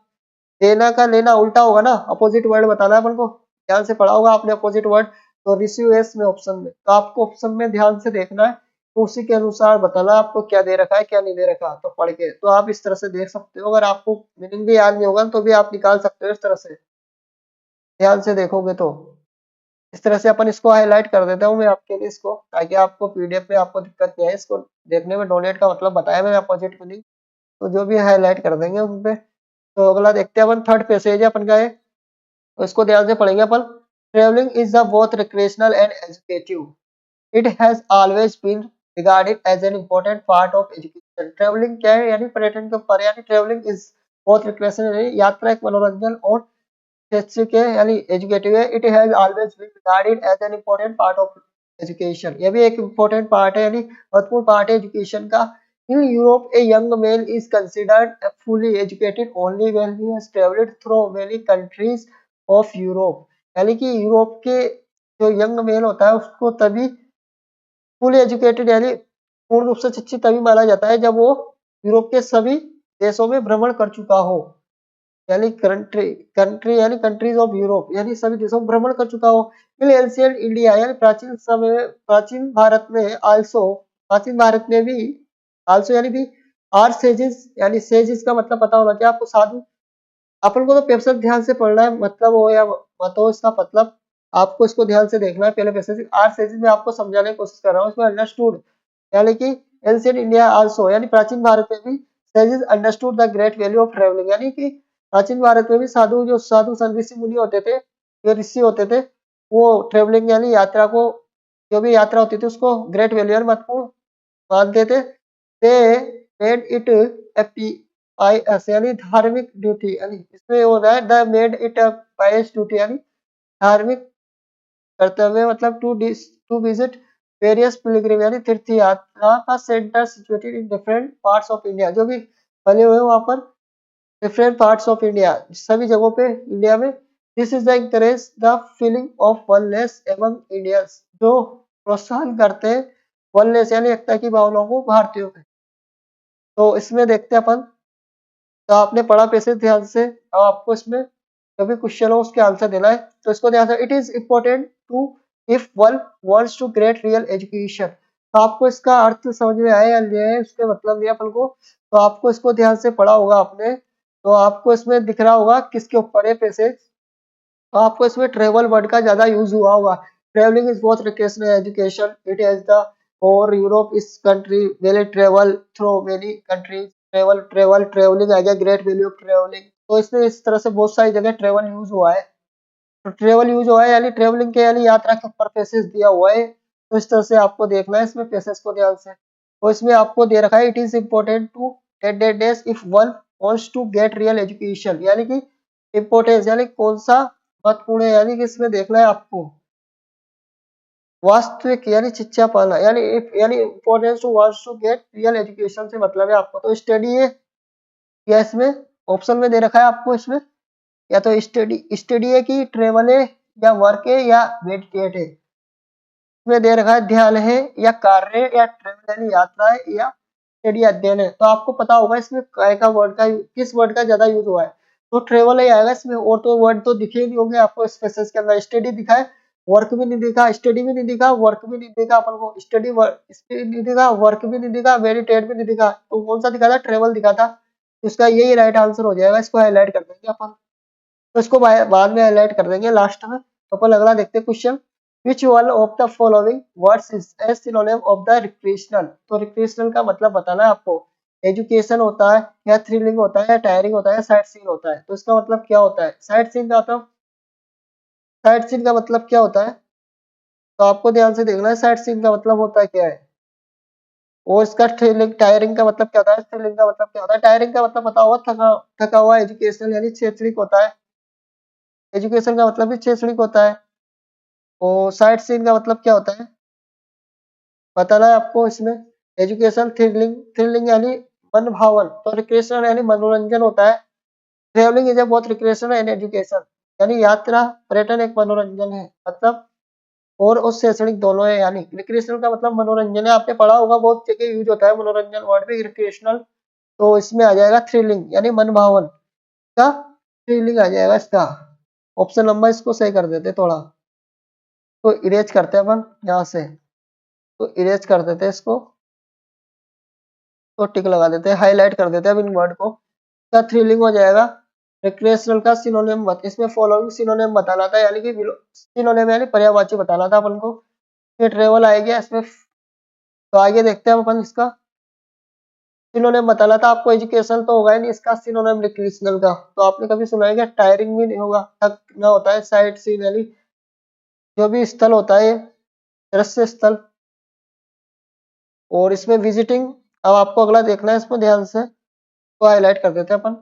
Speaker 1: देना का लेना उल्टा होगा ना, अपोजिट वर्ड बताना है अपन को, ध्यान से पढ़ा होगा आपने अपोजिट वर्ड। तो रिसीव एस में ऑप्शन में, तो आपको ऑप्शन में ध्यान से देखना है, तो उसी के अनुसार बताना आपको क्या दे रखा है क्या नहीं दे रखा, तो पढ़ के तो आप इस तरह से देख सकते हो। अगर आपको मीनिंग भी याद नहीं होगा तो भी आप निकाल सकते हो इस तरह से, ध्यान से देखोगे तो। इस तरह से अपन इसको हाईलाइट कर देता हूँ मैं आपके लिए इसको, ताकि आपको पीडीएफ में आपको दिक्कत नहीं है इसको देखने में। डोनेट का मतलब बताया मैंने, अपोजिट मीनिंग, तो जो भी हाईलाइट कर देंगे उन पे। तो अगला देखते हैं अपन, थर्ड पैसेज है अपन का ये, तो इसको ध्यान से पढ़ेंगे अपन। Travelling is the both recreational and educative, it has always been regarded as an important part of education. Travelling क्या है, यानी पर्यटन के ऊपर, यानी ट्रेवलिंग इज बोथ रिक्रिएशनल यानी यात्रा एक मनोरंजन, और शैक्षिक है यानी एजुकेटिव है। It has always been regarded as an important part of education, ये भी एक इम्पोर्टेंट पार्ट है, यानी महत्वपूर्ण पार्ट है एजुकेशन का। In Europe a young man is considered fully educated only when he has travelled through many countries of Europe, यानी कि यूरोप के जो यंग मैन होता है उसको तभी फुली एजुकेटेड यानी पूर्ण रूप से शिक्षित तभी माना जाता है जब वो यूरोप के सभी देशों में भ्रमण कर चुका हो, यानी कंट्री, कंट्री यानी कंट्रीज ऑफ यूरोप, यानी सभी देशों में भ्रमण कर चुका हो। इन एंशिएंट इंडिया यानी प्राचीन समय, प्राचीन भारत में आल्सो, प्राचीन भारत में भी, आल्सो यानी भी, आर सेजेस, यानी सेजेस का मतलब पता होना चाहिए आपको, साधु। अपन को तो पेपर ध्यान से पढ़ना है, मतलब हो या मत हो इसका मतलब आपको इसको ध्यान से देखना है। पहले पैसेज, आर सेजेस में आपको समझाने की कोशिश कर रहा हूँ, इसमें अंडरस्टूड यानी कि एंशिएंट इंडिया आल्सो यानी प्राचीन भारत में भी, sages understood the great value of travelling, यानी कि प्राचीन भारत में भी साधु, जो साधु संत ऋषि मुनि होते थे, जो ऋषि होते थे, वो ट्रेवलिंग यानी यात्रा को, जो भी यात्रा होती थी उसको ग्रेट वैल्यू यानी महत्वपूर्ण मानते थे। दे मेड इट पायस यानी धार्मिक ड्यूटी, यानी इसमें हो रहा है the made it a pious duty, यानी धार्मिक कर्तव्य, मतलब टू विजिट वेरियस पिलग्रिम यानी तीर्थ यात्रा का centre situated in different parts of India, जो भी बने हुए वहां पर डिफरेंट पार्ट्स ऑफ इंडिया, सभी जगहों पे इंडिया में। This is the encourage the feeling of oneness among Indians, जो प्रोत्साहन करते हैं वननेस यानी एकता की भावनाओं को भारतीयों में। तो इसमें देखते हैं अपन, तो आपने पढ़ा पैसे ध्यान से, अब आपको इसमें जो भी क्वेश्चन हो उसके आंसर देना है। तो इसको ध्यान से, it is important to if one wants to great real education, तो आपको इसका अर्थ समझ में आया या नहीं आया, उसके मतलब नहीं अपन को, तो आपको इसको ध्यान से पढ़ा होगा आपने। तो आपको इसमें दिख रहा होगा किसके ऊपर है पैसे, तो आपको इसमें ट्रेवल वर्ड का ज्यादा यूज हुआ होगा। Travelling is both recreational education, it has the, और Europe is country well travel through many countries, travel travel travelling आ गया, ग्रेट वैल्यू ऑफ ट्रेवलिंग। तो इसमें इस तरह से बहुत सारी जगह ट्रेवल यूज हुआ है। तो ट्रेवल यूज हुआ है यानी ट्रेवलिंग के यानी यात्रा के ऊपर पैसेज दिया हुआ है। तो इस तरह से आपको देखना है इसमें पैसेज को ध्यान से। तो इसमें आपको दे रखा है, it is important to date if one wants to get real education, यानी कि इम्पोर्टेंस यानी कौन सा महत्वपूर्ण है, यानी कि इसमें देखना है आपको वास्तविक यानी शिक्षा पाना, यानी यानी importance to wants to get real education से मतलब है आपको। तो स्टडी है या इसमें ऑप्शन में दे रखा है आपको इसमें, या तो स्टडी, स्टडी है कि ट्रेवल है या वर्क है या मेडिटेट है। इसमें दे रखा है ध्यान है या कार्य या ट्रेवल यानी यात्रा है या स्टडी अध्ययन है। तो आपको पता होगा इसमें काय का वर्ड का किस वर्ड का ज्यादा यूज हुआ है, तो ट्रेवल ही आएगा इसमें। और तो वर्ड तो दिखे ही नहीं होंगे आपको स्पेसेस के अंदर। स्टडी दिखा है, वर्क भी नहीं दिखा, स्टडी भी नहीं दिखा, वर्क भी नहीं दिखा अपन को। स्टडी स्टडी नहीं दिखा, वर्क भी नहीं दिखा, मेडिटेट भी नहीं दिखा, तो कौन सा दिखा था? ट्रेवल दिखा था। तो इसका यही राइट आंसर हो जाएगा। इसको हाईलाइट कर देंगे अपन, तो इसको बाद में हाईलाइट कर देंगे लास्ट में। तो अपन अगला देखते हैं question. Which one of the following words is a synonym of the recreational? तो रिक्रिएशनल का मतलब बताना है आपको। एजुकेशन होता है या थ्रिलिंग होता है या टायरिंग होता है या साइट सीइंग होता है। तो इसका मतलब क्या होता है? साइट सीइंग का मतलब क्या होता है? तो आपको ध्यान से देखना है साइट सीइंग का मतलब होता है क्या है। और इसका थ्रिलिंग टायरिंग का मतलब क्या होता है? थ्रिलिंग का मतलब क्या होता है? टायरिंग का मतलब पता होगा, थका थका हुआ। एजुकेशनल यानी शैक्षणिक होता है, एजुकेशन का मतलब भी शैक्षणिक होता है। और साइट सीइंग का मतलब क्या होता है बताना है आपको इसमें। एजुकेशन, थ्रिलिंग, थ्रिलिंग यानी मन भावन, तो रिक्रिएशन यानी मनोरंजन होता है। ट्रेवलिंग इज ए बहुत रिक्रिएशन एंड एजुकेशन, यानी यात्रा पर्यटन एक मनोरंजन है मतलब, और शैक्षणिक दोनों है। यानी रिक्रिएशनल का मतलब मनोरंजन है, आपने पढ़ा होगा बहुत जगह यूज होता है मनोरंजन वर्ड भी रिक्रिएशनल। तो इसमें आ जाएगा थ्रिलिंग यानी मन भावन का, थ्रिलिंग आ जाएगा इसका। ऑप्शन नंबर इसको सही कर देते थोड़ा, तो इरेज करते हैं अपन यहाँ से। तो इरेज कर देते हैं इसको, तो टिक लगा देते हैं, हाईलाइट कर देते हैं अब इन वर्ड को। का थ्रिलिंग हो जाएगा। रिक्रिएशनल का सिनोनिम इसमें फॉलोइंग सिनोनिम बताना था, यानी कि सिनोनिम यानी पर्यायवाची बताना था अपन को। ये ट्रेवल आएगा इसमें। तो आगे देखते हैं अपन इसका सिनोनिम बताना था आपको। एजुकेशन तो होगा ही नहीं, इसका सिनोनिम रिक्रिएशनल का तो आपने कभी सुना है क्या? टायरिंग भी नहीं होगा, थक ना होता है। साइट सीन यानी जो भी स्थल होता है, दृश्य स्थल। और इसमें विजिटिंग, अब आपको अगला देखना है इसमें ध्यान से, तो हाईलाइट कर देते हैं अपन।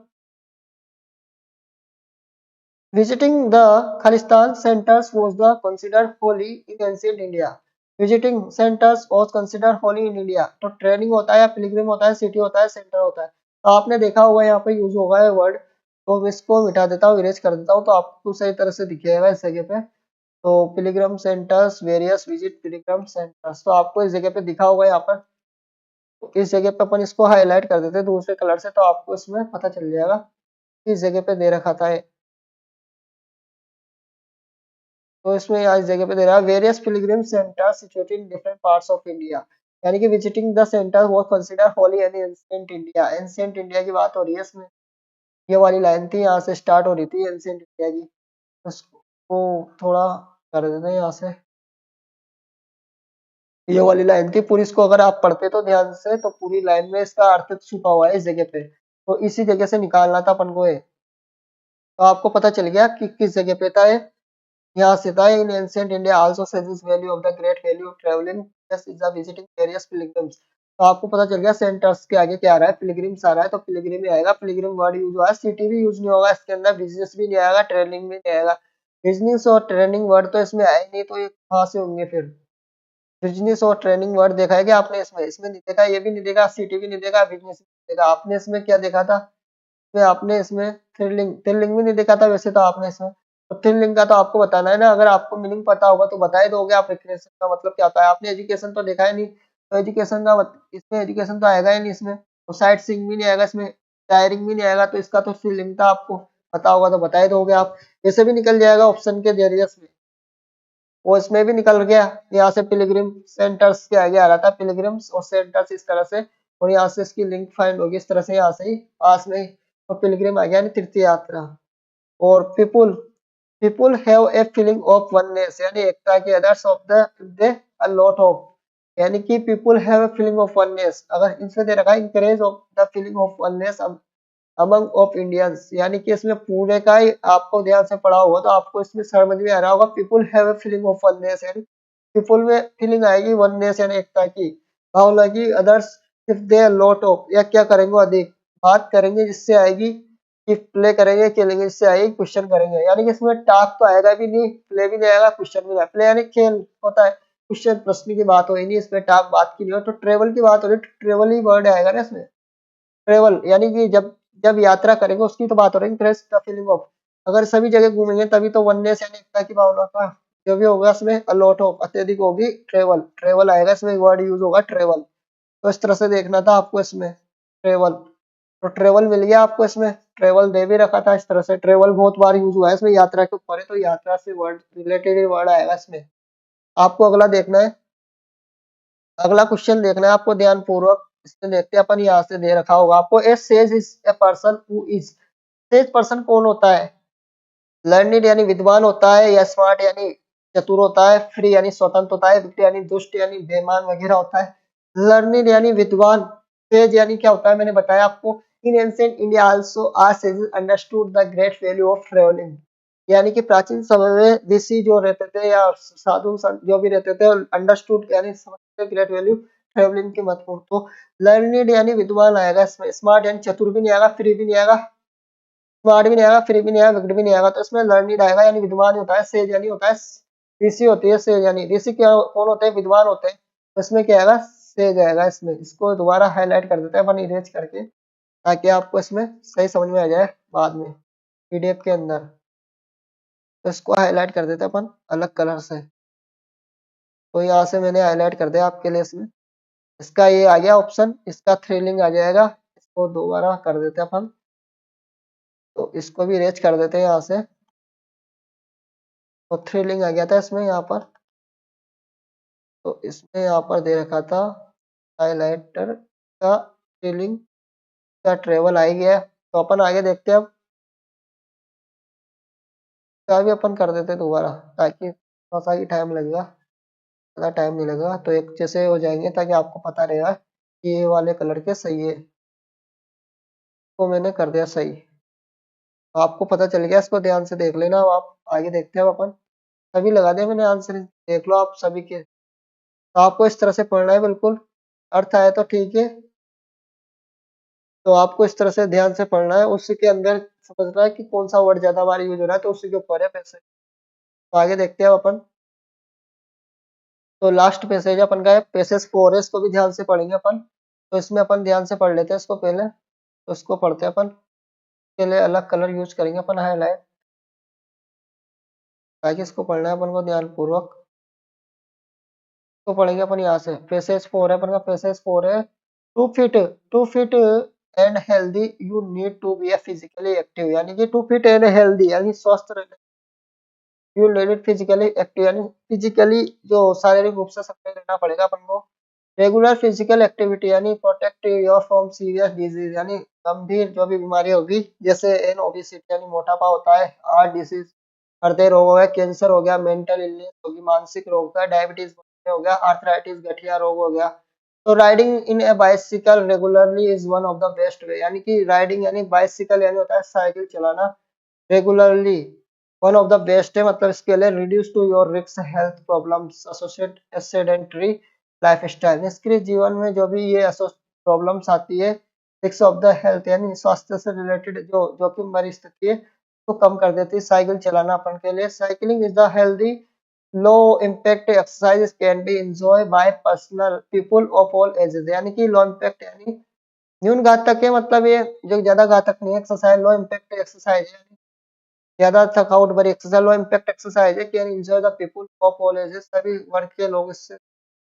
Speaker 1: Visiting the Khalistan centers was the considered holy in ancient India. Visiting centers was considered holy in India. तो ट्रेनिंग होता है या पिलग्रिम होता है, सिटी होता है, सेंटर होता है। तो आपने देखा होगा यहाँ पे यूज होगा ये वर्ड। तो मैं इसको मिटा देता हूँ, इरेज कर देता हूँ, तो आपको सही तरह से दिखेगा इस जगह पे। तो Pilgrim centres, various visit Pilgrim centres, तो आपको इस जगह पे दिखा होगा यहाँ पर। तो इस जगह पे अपन इसको हाईलाइट कर देते हैं दूसरे कलर से, तो आपको इसमें पता चल जाएगा किस जगह पे दे रखा था। तो इसमें इस जगह पे दे रहा है various Pilgrim centres situated in different parts of India, यानी कि विजिटिंग द सेंटर वो consider Holi and ancient India. Ancient India की बात हो रही है इसमें। ये वाली लाइन थी, यहाँ से स्टार्ट हो रही थी एंशिएंट इंडिया की। उसको थोड़ा कर देते हैं यहाँ से। ये वाली लाइन थी पूरी, इसको अगर आप पढ़ते तो ध्यान से, तो पूरी लाइन में इसका अर्थ छुपा हुआ है इस जगह पे। तो इसी जगह से निकालना था अपन को ये। तो आपको पता चल गया कि किस जगह पे था ये। यहाँ से था इन ancient India also sages value of the great value of travelling just is the visiting various pilgrims. तो आपको पता चल गया सेंटर्स के आगे क्या आ रहा है, पिलग्रिम्स आ रहा है, तो पिलग्रिम ही आएगा। पिलग्रिम वर्ड यूज हुआ है, सिटी भी यूज नहीं होगा इसके अंदर, बिजनेस भी नहीं आएगा, ट्रेनिंग भी नहीं आएगा। बिजनेस और ट्रेनिंग वर्ड तो इसमें आए नहीं, तो ये कहाँ से होंगे फिर? बिजनेस और ट्रेनिंग वर्ड देखा है क्या आपने इसमें? इसमें नहीं देखा, ये भी नहीं देखा, सिटी भी नहीं देखा, बिजनेस भी नहीं देखा। आपने इसमें क्या देखा था? में आपने इसमें थ्रिलिंग थ्रिलिंग भी नहीं देखा था वैसे तो आपने इसमें। तो थ्रिलिंग का तो आपको बताना है ना, अगर आपको मीनिंग पता होगा तो बता ही दोगे आप। रिक्रिएशन का मतलब क्या होता है? आपने एजुकेशन तो देखा ही नहीं, तो एजुकेशन का इसमें एजुकेशन तो आएगा ही नहीं इसमें। तो साइट सीइंग भी नहीं आएगा इसमें, टायरिंग भी नहीं आएगा, तो इसका तो थ्रिलिंग था। आपको पता होगा तो बता ही दोगे आप। ऐसे भी निकल जाएगा ऑप्शन के जरिए से। वो इसमें भी निकल गया। यहाँ से पिलग्रिम सेंटर्स के आगे आ रहा था, पिलग्रिम्स और सेंटर्स इस तरह से, और यहाँ से इसकी लिंक फाइंड होगी इस तरह से, यहाँ से ही पास में ही। तो पिलग्रिम आ गया यानी तीर्थ यात्रा। और people, people have a feeling of oneness, यानी एकता के, others of the they a lot of, यानी कि people have a feeling of oneness. अगर इनसे दे रखा है encourage of the feeling of oneness among of Indians, यानी कि इसमें पूरे का ही आपको ध्यान से पढ़ा होगा तो आपको इसमें समझ में आ रहा होगा। People have a feeling of oneness, यानी पीपुल में फीलिंग आएगी वननेस यानी एकता की भावना की। Others if they lot of, या क्या करेंगे अधिक, बात करेंगे जिससे आएगी, कि प्ले करेंगे खेलेंगे जिससे आएगी, क्वेश्चन करेंगे, यानी कि इसमें टास्क तो आएगा भी नहीं, प्ले भी नहीं आएगा, क्वेश्चन भी नहीं आएगा। प्ले यानी खेल होता है, क्वेश्चन प्रश्न की बात होगी नहीं, इसमें टास्क बात की नहीं हो। तो ट्रेवल की बात हो रही है, ट्रेवल ही वर्ड आएगा ना इसमें। ट्रेवल यानी कि जब जब यात्रा करेंगे उसकी तो बात हो रही है, इंटरेस्ट का फीलिंग ऑफ। अगर सभी जगह घूमेंगे तभी तो वननेस यानी एकता की भावना का जो भी होगा इसमें अलॉट ऑफ अत्यधिक होगी ट्रेवल, ट्रेवल आएगा इसमें, वर्ड यूज होगा ट्रेवल। तो इस तरह से देखना था आपको इसमें ट्रेवल। तो ट्रेवल मिल गया आपको इसमें, ट्रेवल दे भी रखा था इस तरह से। ट्रेवल बहुत बार यूज हुआ है इसमें, यात्रा के ऊपर है तो यात्रा से वर्ड रिलेटेड वर्ड आएगा इसमें। आपको अगला देखना है, अगला क्वेश्चन देखना है आपको ध्यान पूर्वक। इसमें देखते हैं अपन, यहाँ से दे रखा होगा आपको, a sage is a person who is. Sage person कौन होता है? लर्निड यानी विद्वान होता है, या स्मार्ट यानी चतुर होता है, फ्री यानी स्वतंत्र होता है, विक्ट यानी दुष्ट यानी बेईमान वगैरह होता है। लर्निड यानी विद्वान, सेज यानी क्या होता है मैंने बताया आपको। In ancient India also our sages understood the great value of travelling, यानी कि प्राचीन समय में ऋषि जो रहते थे या साधु संत जो भी रहते थे, अंडरस्टूड यानी समझते ग्रेट वैल्यू ट्रैवलिंग के महत्व। तो लर्निड यानी विद्वान आएगा इसमें, स्मार्ट यानी चतुर भी नहीं आएगा, फ्री भी नहीं आएगा, स्मार्ट भी नहीं आएगा, फ्री भी नहीं आएगा, विकट भी नहीं आएगा, तो इसमें लर्निड आएगा यानी विद्वान होता है। सेज यानी होता है ऋषि होती है, सेज यानी ऋषि क्या कौन होते हैं? विद्वान होते हैं। तो इसमें क्या आएगा? सेज आएगा इसमें। इसको दोबारा हाईलाइट कर देते हैं अपन इरेज करके, ताकि आपको इसमें सही समझ में आ जाए बाद में पीडीएफ के अंदर। तो इसको हाईलाइट कर देते हैं अपन अलग कलर से। तो यहाँ से मैंने हाईलाइट कर दिया आपके लिए इसमें। इसका ये आ गया ऑप्शन, इसका थ्रिलिंग आ जाएगा। इसको दोबारा कर देते हैं अपन, तो इसको भी इरेज कर देते हैं यहाँ से। तो थ्रिलिंग आ गया था इसमें यहाँ पर, तो इसमें यहाँ पर दे रखा था हाइलाइटर का थ्रिलिंग का ट्रेवल आ ही गया है। तो अपन आगे देखते हैं अब, क्या भी अपन कर देते हैं दोबारा, ताकि थोड़ा सा ही टाइम लगेगा, ज़्यादा टाइम नहीं लगेगा। तो एक जैसे हो जाएंगे ताकि आपको पता रहेगा कि ये वाले कलर के सही है। तो मैंने कर दिया सही, तो आपको पता चल गया। इसको ध्यान से देख लेना। अब आप आगे देखते हैं अब अपन, सभी लगा दिया मैंने आंसर, देख लो आप सभी के। तो आपको इस तरह से पढ़ना है बिल्कुल, अर्थ आए तो ठीक है। तो आपको इस तरह से ध्यान से पढ़ना है, उसी के अंदर समझना है कि कौन सा वर्ड ज्यादा बार यूज हो रहा है, तो उसी के ऊपर है पैसे। तो आगे देखते हैं अब अपन। तो लास्ट पैसेज अपन का है पैसेज 4 है, इसको भी ध्यान से पढ़ेंगे अपन। तो इसमें अपन ध्यान से पढ़ लेते हैं इसको पहले। तो इसको पढ़ते हैं अपन, के लिए अलग कलर यूज करेंगे अपन हाईलाइट, ताकि इसको पढ़ना है अपन को ध्यान पूर्वक। तो पढ़ेंगे अपन यहाँ से, पैसेज 4 है अपन का, पैसेज 4 है। To fit and healthy you need to be physically active, यानी कि टू फिट एंड हेल्दी यानी स्वस्थ रहने, you need it physically active यानी फिजिकली जो शारीरिक रूप से सक्रिय रहना पड़ेगा अपन को। रेगुलर फिजिकल एक्टिविटी यानी protect your from serious disease, यानी गंभीर जो भी बीमारी होगी, जैसे एन ओबेसिटी यानी मोटापा होता है, हार्ट डिसीज हृदय रोग हो गया, कैंसर हो गया, मेंटल इलनेस होगी मानसिक रोग का, डायबिटीज हो गया, आर्थराइटिस गठिया रोग हो गया। तो riding in A bicycle regularly is one of the best way, यानी कि राइडिंग यानी बाइसिकल यानी होता है साइकिल चलाना, regularly one of the best है, मतलब इसके लिए reduce to your risk health problems associate sedentary lifestyle, निष्क्रिय जीवन में जो भी ये प्रॉब्लम्स आती है, रिस्क ऑफ द हेल्थ यानी स्वास्थ्य से रिलेटेड जो जोखिम भरी स्थिति है तो कम कर देती है साइकिल चलाना अपन के लिए। Cycling is the healthy low impact exercise can be enjoy bye personal people of all ages, यानी कि लो इम्पैक्ट यानी न्यून घातक है, मतलब ये जो ज्यादा घातक नहीं है एक्सरसाइज, लो इम्पैक्ट एक्सरसाइज है, ज्यादा थकाउट भरी एक्सरसाइज, लो इम्पैक्ट एक्सरसाइज है, can enjoy the people of all ages, सभी वर्ग के लोग इससे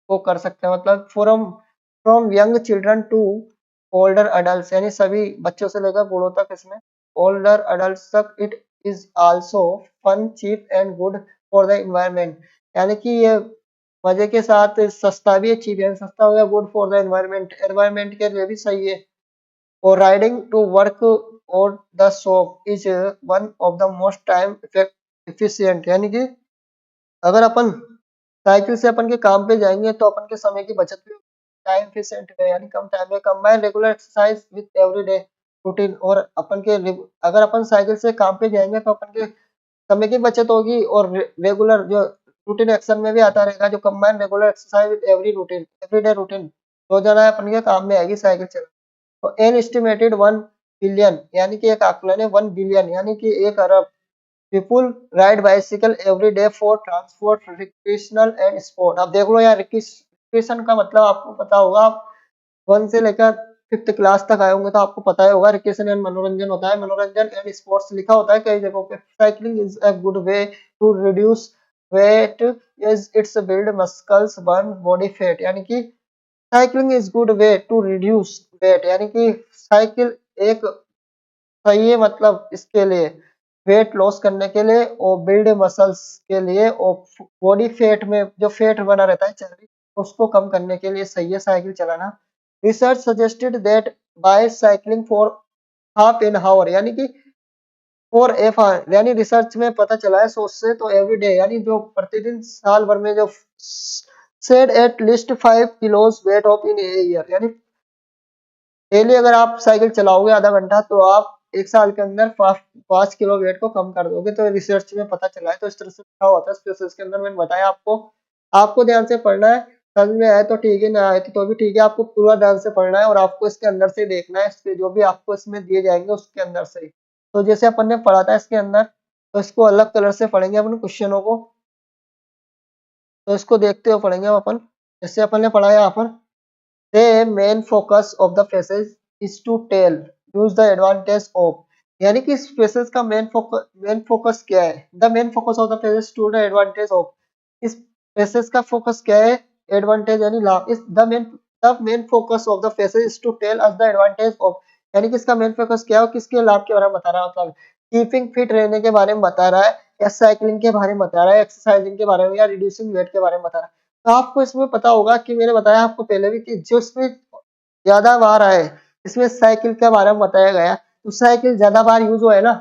Speaker 1: को कर सकते हैं, मतलब from from young children to older adult, यानी सभी बच्चों से लेकर बूढ़ों तक, इसमें ओल्डर अडल्ट तक। It is also fun cheap and good for the environment, यानी कि ये मजे के साथ सस्ता भी है, चीप यानी सस्ता हो गया, good for the environment environment के लिए भी सही है। और राइडिंग टू वर्क और the shop is one of the most time efficient, यानी कि अगर अपन साइकिल से अपन के काम पे जाएंगे तो अपन के समय की बचत भी, टाइम एफिशिएंट है यानी कम टाइम में, combine regular exercise with everyday routine, और अपन के अगर अपन साइकिल से काम पे जाएंगे तो अपन के समय की बचत होगी, और रेगुलर जो रूटीन एक्शन में भी आता रहेगा, जो combine regular exercise with every routine everyday routine, रोजाना अपन के काम में आएगी साइकिल चलाना। तो एन एस्टिमेटेड 1 बिलियन, यानी कि एक आकलन है 1 बिलियन, यानी कि 1 अरब people ride bicycle every day for transport recreational and sport. अब देख लो यार, रिक्रिएशन का मतलब आपको पता होगा, आप 1 से लेकर 5th क्लास तक आए होंगे तो आपको पता ही होगा, रिक्रिएशन एंड मनोरंजन होता है, मनोरंजन एंड स्पोर्ट्स लिखा होता है कई जगहों पे। Cycling is a good way to reduce weight is it's build muscles burn body fat, यानी कि cycling is good way to reduce weight, यानी कि साइकिल एक सही है मतलब इसके लिए वेट लॉस करने के लिए और बिल्ड मसल्स के लिए और बॉडी फैट में जो फैट बना रहता है चर्बी उसको कम करने के लिए सही है साइकिल चलाना। Research suggested that bye cycling for half an hour, यानी कि फॉर एफ आर, यानी रिसर्च में पता चला है सोच से तो एवरी डे, यानी जो प्रतिदिन साल भर में जो said at least 5 kilos weight of in year, यानी डेली अगर आप साइकिल चलाओगे आधा घंटा तो आप एक साल के अंदर 5 किलो वेट को कम कर दोगे, तो रिसर्च में पता चला है। तो इस तरह से लिखा होता है रिसर्च के अंदर, मैंने बताया आपको, आपको ध्यान से पढ़ना है, समझ में आए तो ठीक है, ना आए तो भी ठीक है, आपको पूरा ध्यान से पढ़ना है और आपको इसके अंदर से देखना है, इसके जो भी आपको इसमें दिए जाएंगे उसके अंदर से। तो जैसे अपन ने पढ़ा था इसके अंदर, तो इसको अलग कलर से पढ़ेंगे अपन क्वेश्चनों को, तो इसको देखते हुए पढ़ेंगे अपन। जैसे अपन ने पढ़ा है यहाँ पर, the main focus of the phases is to tell use the advantage of, यानी कि इस phases का मेन फोकस क्या है, the main focus of the phases to the advantage of, इस phases का फोकस क्या है, एडवांटेज यानी लाभ, इस the main focus of the phases is to tell us the advantage of, यानी कि इसका मेन फोकस क्या है, किसके लाभ के बारे में बता रहा है, मतलब कीपिंग फिट रहने के बारे में बता रहा है या साइकिलिंग के बारे में बता रहा है, एक्सरसाइजिंग के बारे में या रिड्यूसिंग वेट के बारे में बता रहा है। तो आपको इसमें पता होगा कि मैंने बताया आपको पहले भी कि जो इसमें ज्यादा बार आए, इसमें साइकिल के बारे में बताया गया, तो साइकिल ज्यादा बार यूज हुआ है ना,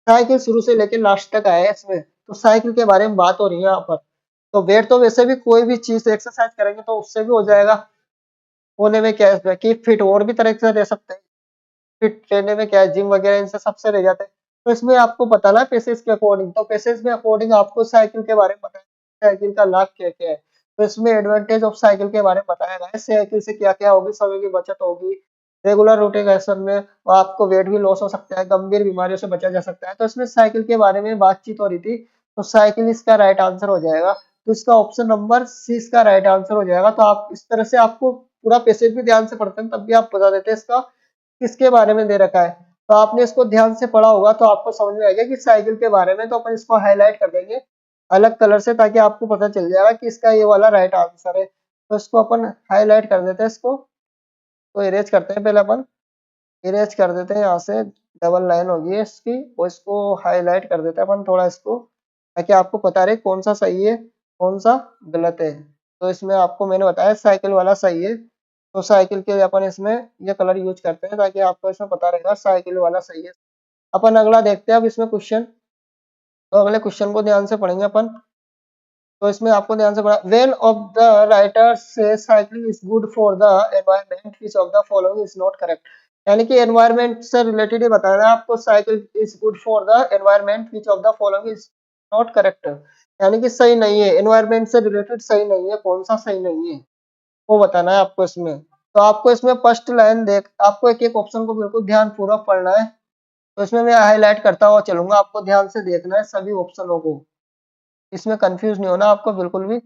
Speaker 1: साइकिल शुरू से लेकर लास्ट तक आया है इसमें, तो साइकिल के बारे में बात हो रही है यहाँ पर। तो वेट तो वैसे भी कोई भी चीज एक्सरसाइज करेंगे तो उससे भी हो जाएगा, होने में क्या है कि फिट और भी तरह से रह सकते हैं, फिट रहने में क्या है, जिम वगैरह इनसे सबसे रह जाते हैं। तो इसमें आपको बताना है पेसेज के अकॉर्डिंग, तो पेसेज में अकॉर्डिंग आपको साइकिल के बारे में बताया, साइकिल का लाभ क्या क्या है, तो इसमें एडवांटेज ऑफ साइकिल के बारे में बताया गया है, साइकिल से क्या क्या होगी, समय की बचत होगी, रेगुलर रोटेशन में आपको वेट भी लॉस हो सकता है, गंभीर बीमारियों से बचा जा सकता है। तो इसमें साइकिल के बारे में बातचीत हो रही थी, तो साइकिल इसका राइट आंसर हो जाएगा, तो इसका ऑप्शन नंबर सी इसका राइट आंसर हो जाएगा। तो आप इस तरह से आपको पूरा पैसेज भी ध्यान से पढ़ते हैं तब भी आप बता देते हैं इसका किसके बारे में दे रखा है, तो आपने इसको ध्यान से पढ़ा होगा तो आपको समझ में आएगा कि साइकिल के बारे में, तो अपन इसको हाईलाइट कर देंगे अलग कलर से ताकि आपको पता चल जाएगा कि इसका ये वाला राइट आंसर है। तो इसको अपन हाईलाइट कर देते हैं इसको, तो इरेज करते हैं, पहले अपन इरेज कर देते हैं, यहाँ से डबल लाइन होगी इसकी, और इसको हाईलाइट कर देते हैं अपन थोड़ा इसको, ताकि आपको पता रहे कौन सा सही है कौन सा गलत है। तो इसमें आपको मैंने बताया साइकिल वाला सही है, तो साइकिल के लिए अपन इसमें ये कलर यूज करते हैं ताकि आपको इसमें पता रहेगा साइकिल वाला सही है। अपन अगला देखते हैं अब इसमें क्वेश्चन, तो अगले क्वेश्चन को ध्यान से पढ़ेंगे अपन। तो इसमें आपको ध्यान से पढ़ा, वेन ऑफ द राइटर से cycling is good for the environment which of the following is not correct, यानी कि एनवायरमेंट से रिलेटेड ही बता रहा है आपको, cycle is good for the environment which of the following is not correct, यानी कि सही नहीं है, एनवायरमेंट से रिलेटेड सही नहीं है, कौन सा सही नहीं है वो बताना है आपको इसमें। तो आपको इसमें फर्स्ट लाइन देख, आपको एक एक ऑप्शन को बिल्कुल ध्यान पूर्वक पढ़ना है, तो इसमें मैं हाईलाइट करता हुआ चलूंगा, आपको ध्यान से देखना है सभी ऑप्शनों को, इसमें कंफ्यूज नहीं होना आपको बिल्कुल भी।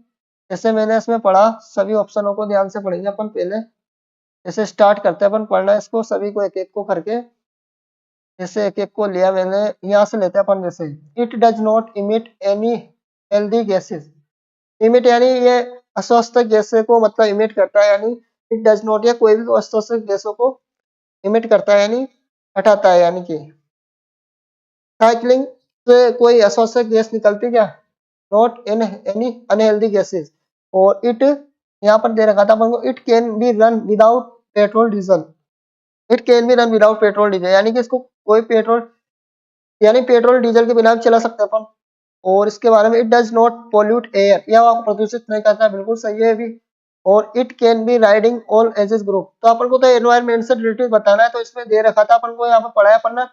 Speaker 1: जैसे मैंने इसमें पढ़ा, सभी ऑप्शनों को ध्यान से पढ़ेंगे अपन पहले। जैसे स्टार्ट करते हैं अपन पढ़ना इसको सभी को एक एक को करके, जैसे एक एक को लिया मैंने, यहाँ से लेते हैं अपन, जैसे it does not emit any healthy gases, emit यानी ये अस्वस्थ गैसें को मतलब इमिट करता है, यानी इट डज नॉट या कोई भी अस्वस्थ गैसों को इमिट करता है यानी हटाता है, यानी कि साइक्लिंग से कोई अस्वस्थ गैस निकलती क्या, not in any unhealthy gases, और इट यहाँ पर दे रखा था अपन को, it can be run without petrol diesel, it can be run without petrol diesel, यानी कि इसको कोई पेट्रोल यानी पेट्रोल डीजल के बिना भी चला सकते हैं अपन। और इसके बारे में it does not pollute air, यह आपको प्रदूषित नहीं करता, बिल्कुल सही है भी। और it can be riding all ages group, तो अपन को तो एनवायरमेंट से रिलेटेड बताना है, तो इसमें दे रखा था अपन को, यहाँ पर पढ़ा है अपन ने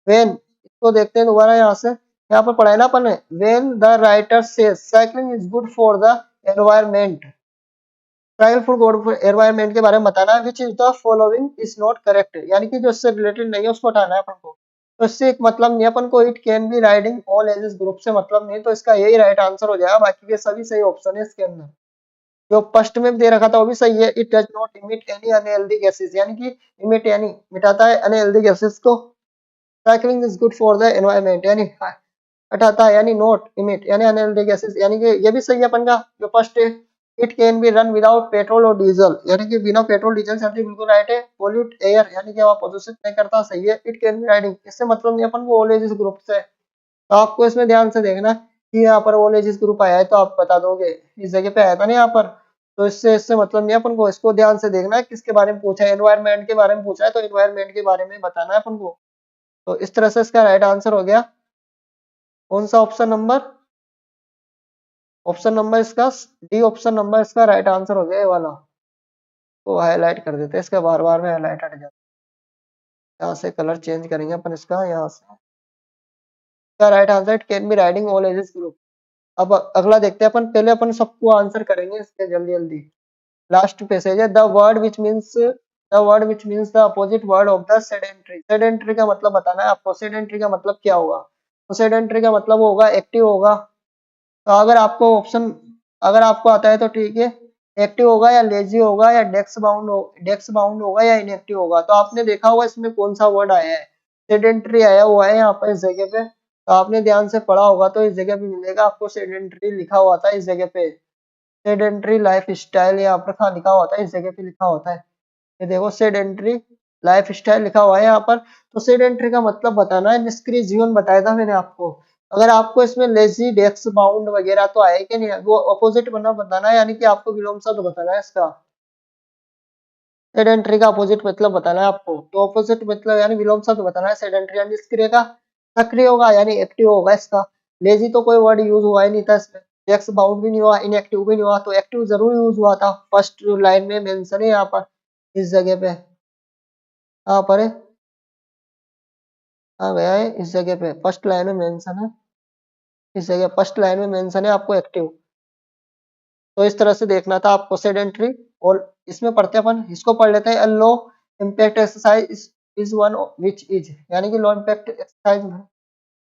Speaker 1: वेन, इसको देखते हैं दोबारा यहाँ से, यहाँ पर पढ़ा है ना अपन ने, when the writer says cycling is good for the environment, cycle for good environment के बारे में बताना है, which is the following is not correct, यानी कि जो इससे रिलेटेड नहीं है उसको हटाना है अपन को। तो इससे एक मतलब नहीं है अपन को, it can be riding all ages group से मतलब नहीं, तो इसका यही राइट आंसर हो जाएगा, बाकी के सभी सही ऑप्शन है इसके अंदर। जो फर्स्ट में दे रखा था वो भी सही है, it does not emit any unhealthy gases, यानी कि इमिट यानी मिटाता है अनहेल्दी गैसेस को, cycling is good for the environment यानी हटाता है, यानी नोट इमिट यानी अनहेल्दी गैसेस, यानी कि ये भी सही है अपन का जो फर्स्ट है। It can be run without petrol और डीजल, यानी कि बिना पेट्रोल डीजल चलती, बिल्कुल राइट है। पोल्यूट एयर यानी कि हवा प्रदूषित नहीं करता, सही है। इट कैन बी राइडिंग, इससे मतलब नहीं अपन को ओल्ड एज ग्रुप से, तो आपको इसमें ध्यान से देखना कि यहाँ पर ओल्ड एज ग्रुप आया है तो आप बता दोगे इस जगह पे आया था ना यहाँ पर, तो इससे इससे मतलब नहीं है अपन को, इसको ध्यान से देखना है किसके बारे में पूछा है, एनवायरमेंट के बारे में पूछा है तो एनवायरमेंट के बारे में बताना है अपन को। तो इस तरह से इसका राइट आंसर हो गया कौन सा, ऑप्शन नंबर इसका डी, ऑप्शन नंबर इसका राइट आंसर हो गया ये वाला। तो हाईलाइट कर देते हैं इसका, बार बार में हाईलाइट हट जाता है। यहाँ से कलर चेंज करेंगे अपन इसका, यहाँ से इसका right answer it can be riding all ages group. अब अगला देखते हैं अपन, पहले अपन सबको आंसर करेंगे इसके जल्दी जल्दी। लास्ट पैसेज है, the word which means the opposite word of the sedentary. Sedentary का मतलब बताना है आपको, सेडेंट्री का मतलब क्या होगा, तो सेडेंट्री का मतलब होगा एक्टिव होगा। तो अगर आपको आता है तो ठीक है, एक्टिव होगा या लेजी होगा या डेस्क बाउंड होगा या इनएक्टिव होगा। तो आपने देखा होगा इसमें कौन सा वर्ड आया है, सेडेंट्री आया हुआ है यहाँ पर इस जगह पे, तो आपने ध्यान से पढ़ा होगा तो इस जगह पे मिलेगा आपको, सेडेंट्री लिखा हुआ था इस जगह पे, सेडेंट्री लाइफ स्टाइल यहाँ पर था लिखा हुआ था, इस जगह पे लिखा होता है, ये देखो सेडेंट्री लाइफ स्टाइल लिखा हुआ है यहाँ पर। तो सेडेंट्री का मतलब बताना है निष्क्रिय जीवन, बताया था मैंने आपको। अगर आपको इसमें लेजी डेस्क बाउंड वगैरह तो आए कि नहीं, वो अपोजिट बना बताना है, यानी कि आपको विलोम शब्द बताना है इसका। सेडेंट्री का अपोजिट मतलब बताना है आपको, तो अपोजिट मतलब यानी विलोम शब्द बताना है। सेडेंट्री यानी निष्क्रिय का, सक्रिय होगा यानी एक्टिव होगा इसका। लेजी तो कोई वर्ड यूज हुआ ही नहीं था इसमें, डेस्क बाउंड भी नहीं हुआ, इनएक्टिव भी नहीं हुआ, तो एक्टिव जरूर यूज हुआ था, फर्स्ट लाइन में मेंशन है यहाँ पर इस जगह पे, यहाँ पर है, आ गया है इस जगह पे, फर्स्ट लाइन में मेंशन है, इस जगह फर्स्ट लाइन में मेंशन है आपको एक्टिव। तो इस तरह से देखना था आपको सेडेंट्री। और इसमें पढ़ते अपन, इसको पढ़ लेते हैं, लो impact exercise is one which is, यानी कि लो इम्पैक्ट एक्सरसाइज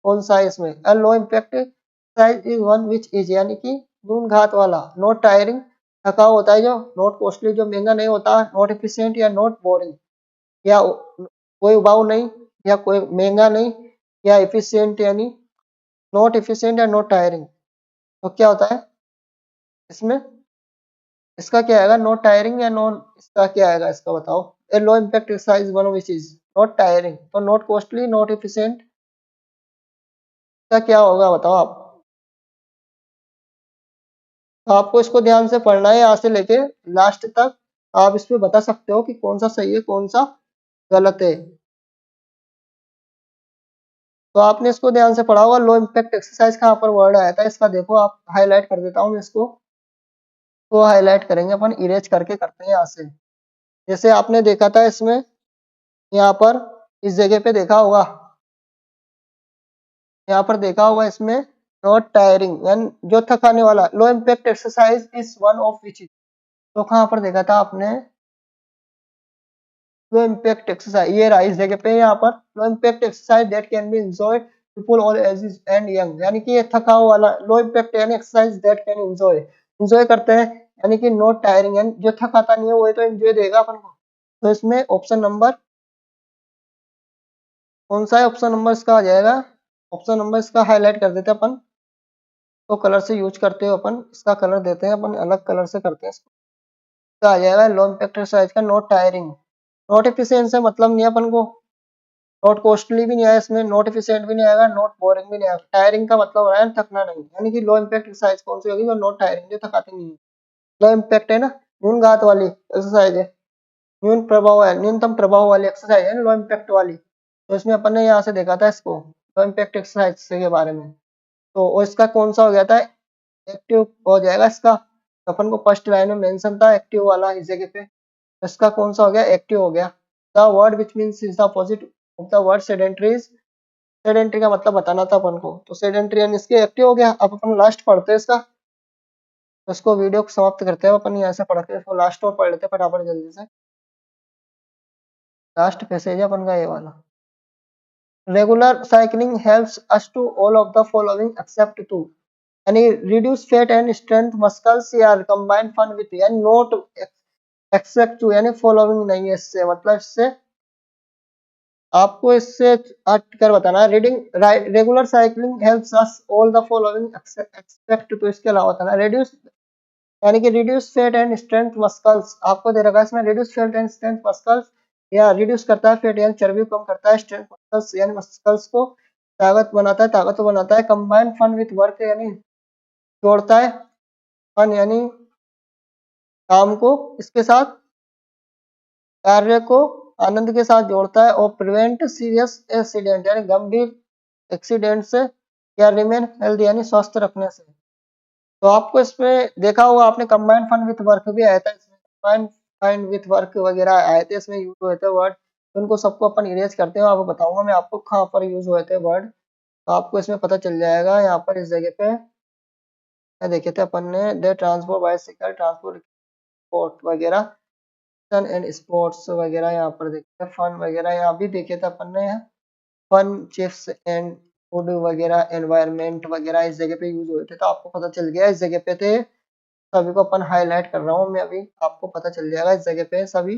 Speaker 1: कौन सा है इसमें, लो impact exercise is one which is, यानी कि नून घात वाला, नॉट टायरिंग थकाऊ होता है जो, नॉट कॉस्टली जो महंगा नहीं होता, नॉट एफिशिएंट या नॉट बोरिंग, या कोई उबाऊ नहीं या कोई महंगा नहीं, या एफिशिएंट यानी नॉट एफिशिएंट या नॉट टायरिंग। तो क्या होता है इसमें, इसका क्या आएगा, नॉट टायरिंग या नॉन, इसका क्या आएगा इसका बताओ। A low impact exercise one which is not tiring, तो नॉट कॉस्टली नॉट एफिशिएंट का क्या होगा बताओ आप। तो आपको इसको ध्यान से पढ़ना है यहाँ से लेके लास्ट तक, आप इसमें बता सकते हो कि कौन सा सही है कौन सा गलत है। तो आपने इसको ध्यान से पढ़ा होगा, लो इम्पैक्ट एक्सरसाइज कहाँ पर वर्ड आया था इसका, देखो आप हाईलाइट कर देता हूँ मैं इसको, तो हाईलाइट करेंगे अपन, इरेज करके करते हैं यहाँ से। जैसे आपने देखा था इसमें, यहाँ पर इस जगह पे देखा होगा, यहाँ पर देखा होगा इसमें नॉट टायरिंग यानी जो थकाने वाला, लो impact exercise is one of which, तो कहाँ पर देखा था आपने, लो इम्पैक्ट एक्सरसाइज, ये रहा इस जगह पे, यहाँ पर लो impact exercise that can be enjoy people all ages and young, यानी कि ये थकाऊ वाला लो इम्पैक्ट यानी exercise that can enjoy, enjoy करते हैं, यानी कि नॉट टायरिंग यानी जो थकाता नहीं है वो तो एंजॉय देगा अपन को। तो इसमें ऑप्शन नंबर कौन सा है, ऑप्शन नंबर इसका आ जाएगा, ऑप्शन नंबर इसका हाईलाइट कर देते हैं अपन, तो कलर से यूज करते हो अपन, इसका कलर देते हैं अपन, अलग कलर से करते हैं इसको, इसका आ जाएगा लो इम्पैक्ट एक्सरसाइज का नॉट टायरिंग। नॉट एफिशिएंट से मतलब नहीं है अपन को, नॉट कॉस्टली भी नहीं आया इसमें, नॉट एफिशिएंट भी नहीं आएगा, नॉट बोरिंग भी नहीं आएगा। टायरिंग का मतलब हो रहा है थकना नहीं, यानी कि लो इम्पैक्ट एक्सरसाइज कौन सी होगी, जो नॉट टायरिंग जो थकाती नहीं है। लो इम्पैक्ट है ना, न्यून घात वाली एक्सरसाइज है, न्यून प्रभाव है, न्यूनतम प्रभाव वाली एक्सरसाइज है लो इम्पैक्ट वाली। तो इसमें अपन ने यहाँ से देखा था इसको, लो इम्पैक्ट एक्सरसाइज के बारे में। तो और इसका कौन सा हो गया था, एक्टिव हो जाएगा इसका, तो अपन को फर्स्ट लाइन में मेंशन था एक्टिव वाला इस जगह पे, तो इसका कौन सा हो गया, एक्टिव हो गया। The word which means is the opposite of the word sedentary, sedentary का मतलब बताना था अपन को, तो सेडेंट्री यानी इसके एक्टिव हो गया। अब अपन लास्ट पढ़ते हैं इसका, तो इसको वीडियो को समाप्त करते हैं अपन यहाँ से पढ़ के, इसको लास्ट और पढ़ लेते हैं फटाफट जल्दी से। लास्ट पैसेज है अपन का ये वाला, regular cycling helps us to all of the following except two, यानी reduce fat and strength muscles या कंबाइन फन विथ, यानी नोट एक्सेप्ट टू यानी फॉलोइंग नहीं है इससे, मतलब इससे आपको इससे कर बताना है। Reading regular cycling helps us all the following expect, तो इसके अलावा बताना रिड्यूस, यानी कि रिड्यूस फैट एंड स्ट्रेंथ मस्कल्स, आपको दे रखा है इसमें रिड्यूस फैट एंड स्ट्रेंथ मस्कल्स, या रिड्यूस करता है फैट यानी चर्बी कम करता है, स्ट्रेंथ मस्कल्स यानी मस्कल्स को ताकत बनाता है, कंबाइन फन विथ वर्क यानी जोड़ता है फन यानी काम को इसके साथ, कार्य को आनंद के साथ जोड़ता है, और प्रिवेंट सीरियस एक्सीडेंट यानी गंभीर एक्सीडेंट से, या रिमेन हेल्दी यानी स्वस्थ रखने से। तो आपको इसमें देखा होगा आपने कंबाइंड फन विथ वर्क भी आया था इसमें, कंबाइंड फन विथ वर्क वगैरह आए थे इसमें, यूज हुए थे वर्ड, उनको सबको अपन इरेज करते हैं, आपको बताऊंगा मैं आपको कहाँ पर यूज हुए थे वर्ड, तो आपको इसमें पता चल जाएगा यहाँ पर इस जगह पे। देखे थे अपन ने दे ट्रांसपोर्ट बाइसिकल ट्रांसपोर्ट स्पोर्ट वगैरह, फन एंड स्पोर्ट्स वगैरह, यहाँ पर देखे फन वगैरह यहाँ भी देखे थे अपन ने, फन चिप्स एंड फूड वगैरह एनवायरनमेंट वगैरह इस जगह पे यूज हुए थे, तो आपको पता चल गया इस जगह पे थे, सभी को अपन हाईलाइट कर रहा हूँ मैं अभी, आपको पता चल जाएगा इस जगह पे सभी,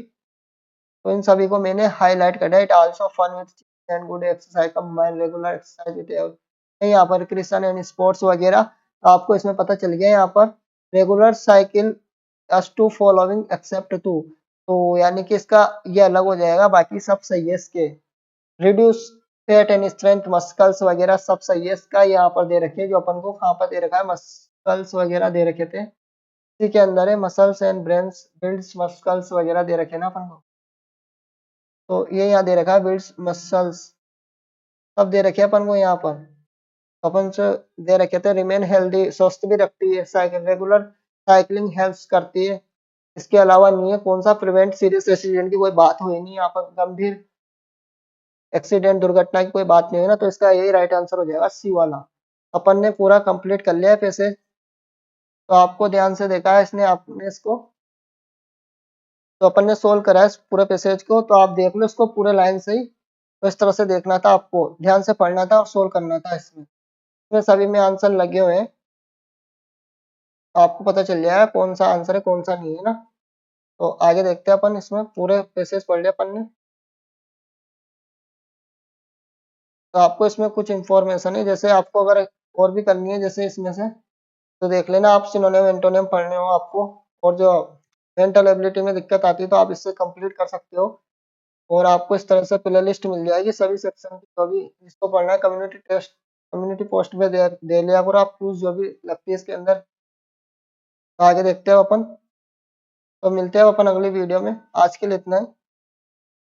Speaker 1: तो इन सभी को मैंने हाईलाइट कर दिया। It also fun with and good exercise combine regular exercise with, यहाँ पर क्रिश्चियन एंड स्पोर्ट्स वगैरह, तो आपको इसमें पता चल गया यहाँ पर regular cycle us to following except to, तो यानी कि इसका ये अलग हो जाएगा, बाकी सब सही है इसके, रिड्यूस फैट एंड स्ट्रेंथ मस्कल्स वगैरह सब सही है इसका, यहाँ पर दे रखे जो अपन को कहाँ पर दे रखा है, मस्कल्स वगैरह दे रखे थे, इसी के अंदर है मसल्स एंड ब्रेन्स बिल्ड्स मस्कल्स वगैरह दे रखे ना अपन को, तो ये यहाँ दे रखा है बिल्ड्स मसल्स, सब दे रखे अपन को यहाँ पर, तो अपन से दे रखे थे रिमेन हेल्दी स्वस्थ भी रखती है, साइकिल रेगुलर साइकिलिंग हेल्प्स करती है, इसके अलावा नहीं है कौन सा, प्रिवेंट सीरियस एक्सीडेंट की कोई बात हुई नहीं यहाँ पर, गंभीर एक्सीडेंट दुर्घटना की कोई बात नहीं है ना, तो इसका यही राइट आंसर हो जाएगा सी वाला। अपन ने पूरा कंप्लीट कर लिया है पैसेज, तो आपको ध्यान से देखा है इसने आपने इसको, तो अपन ने सोल्व करा है इस पूरे पैसेज को, तो आप देख लो इसको पूरे लाइन से ही, तो इस तरह से देखना था आपको, ध्यान से पढ़ना था और सोल्व करना था इसमें सभी में आंसर लगे हुए हैं, तो आपको पता चल जाएगा कौन सा आंसर है कौन सा नहीं है ना। तो आगे देखते हैं अपन, इसमें पूरे पैसेज पढ़ लिया अपन ने, तो आपको इसमें कुछ इंफॉर्मेशन है, जैसे आपको अगर और भी करनी है जैसे इसमें से, तो देख लेना आप, सिनोनिम एंटोनिम पढ़ने हो आपको, और जो मेंटल एबिलिटी में दिक्कत आती है तो आप इससे कंप्लीट कर सकते हो, और आपको इस तरह से प्ले लिस्ट मिल जाएगी सभी सेक्शन की, जो भी जिसको पढ़ना है कम्युनिटी टेस्ट कम्युनिटी पोस्ट पे दे लिया करो आप क्यूज जो भी लगती है इसके अंदर। तो आगे देखते हो अपन, तो मिलते हैं अपन अगली वीडियो में, आज के लिए इतना ही।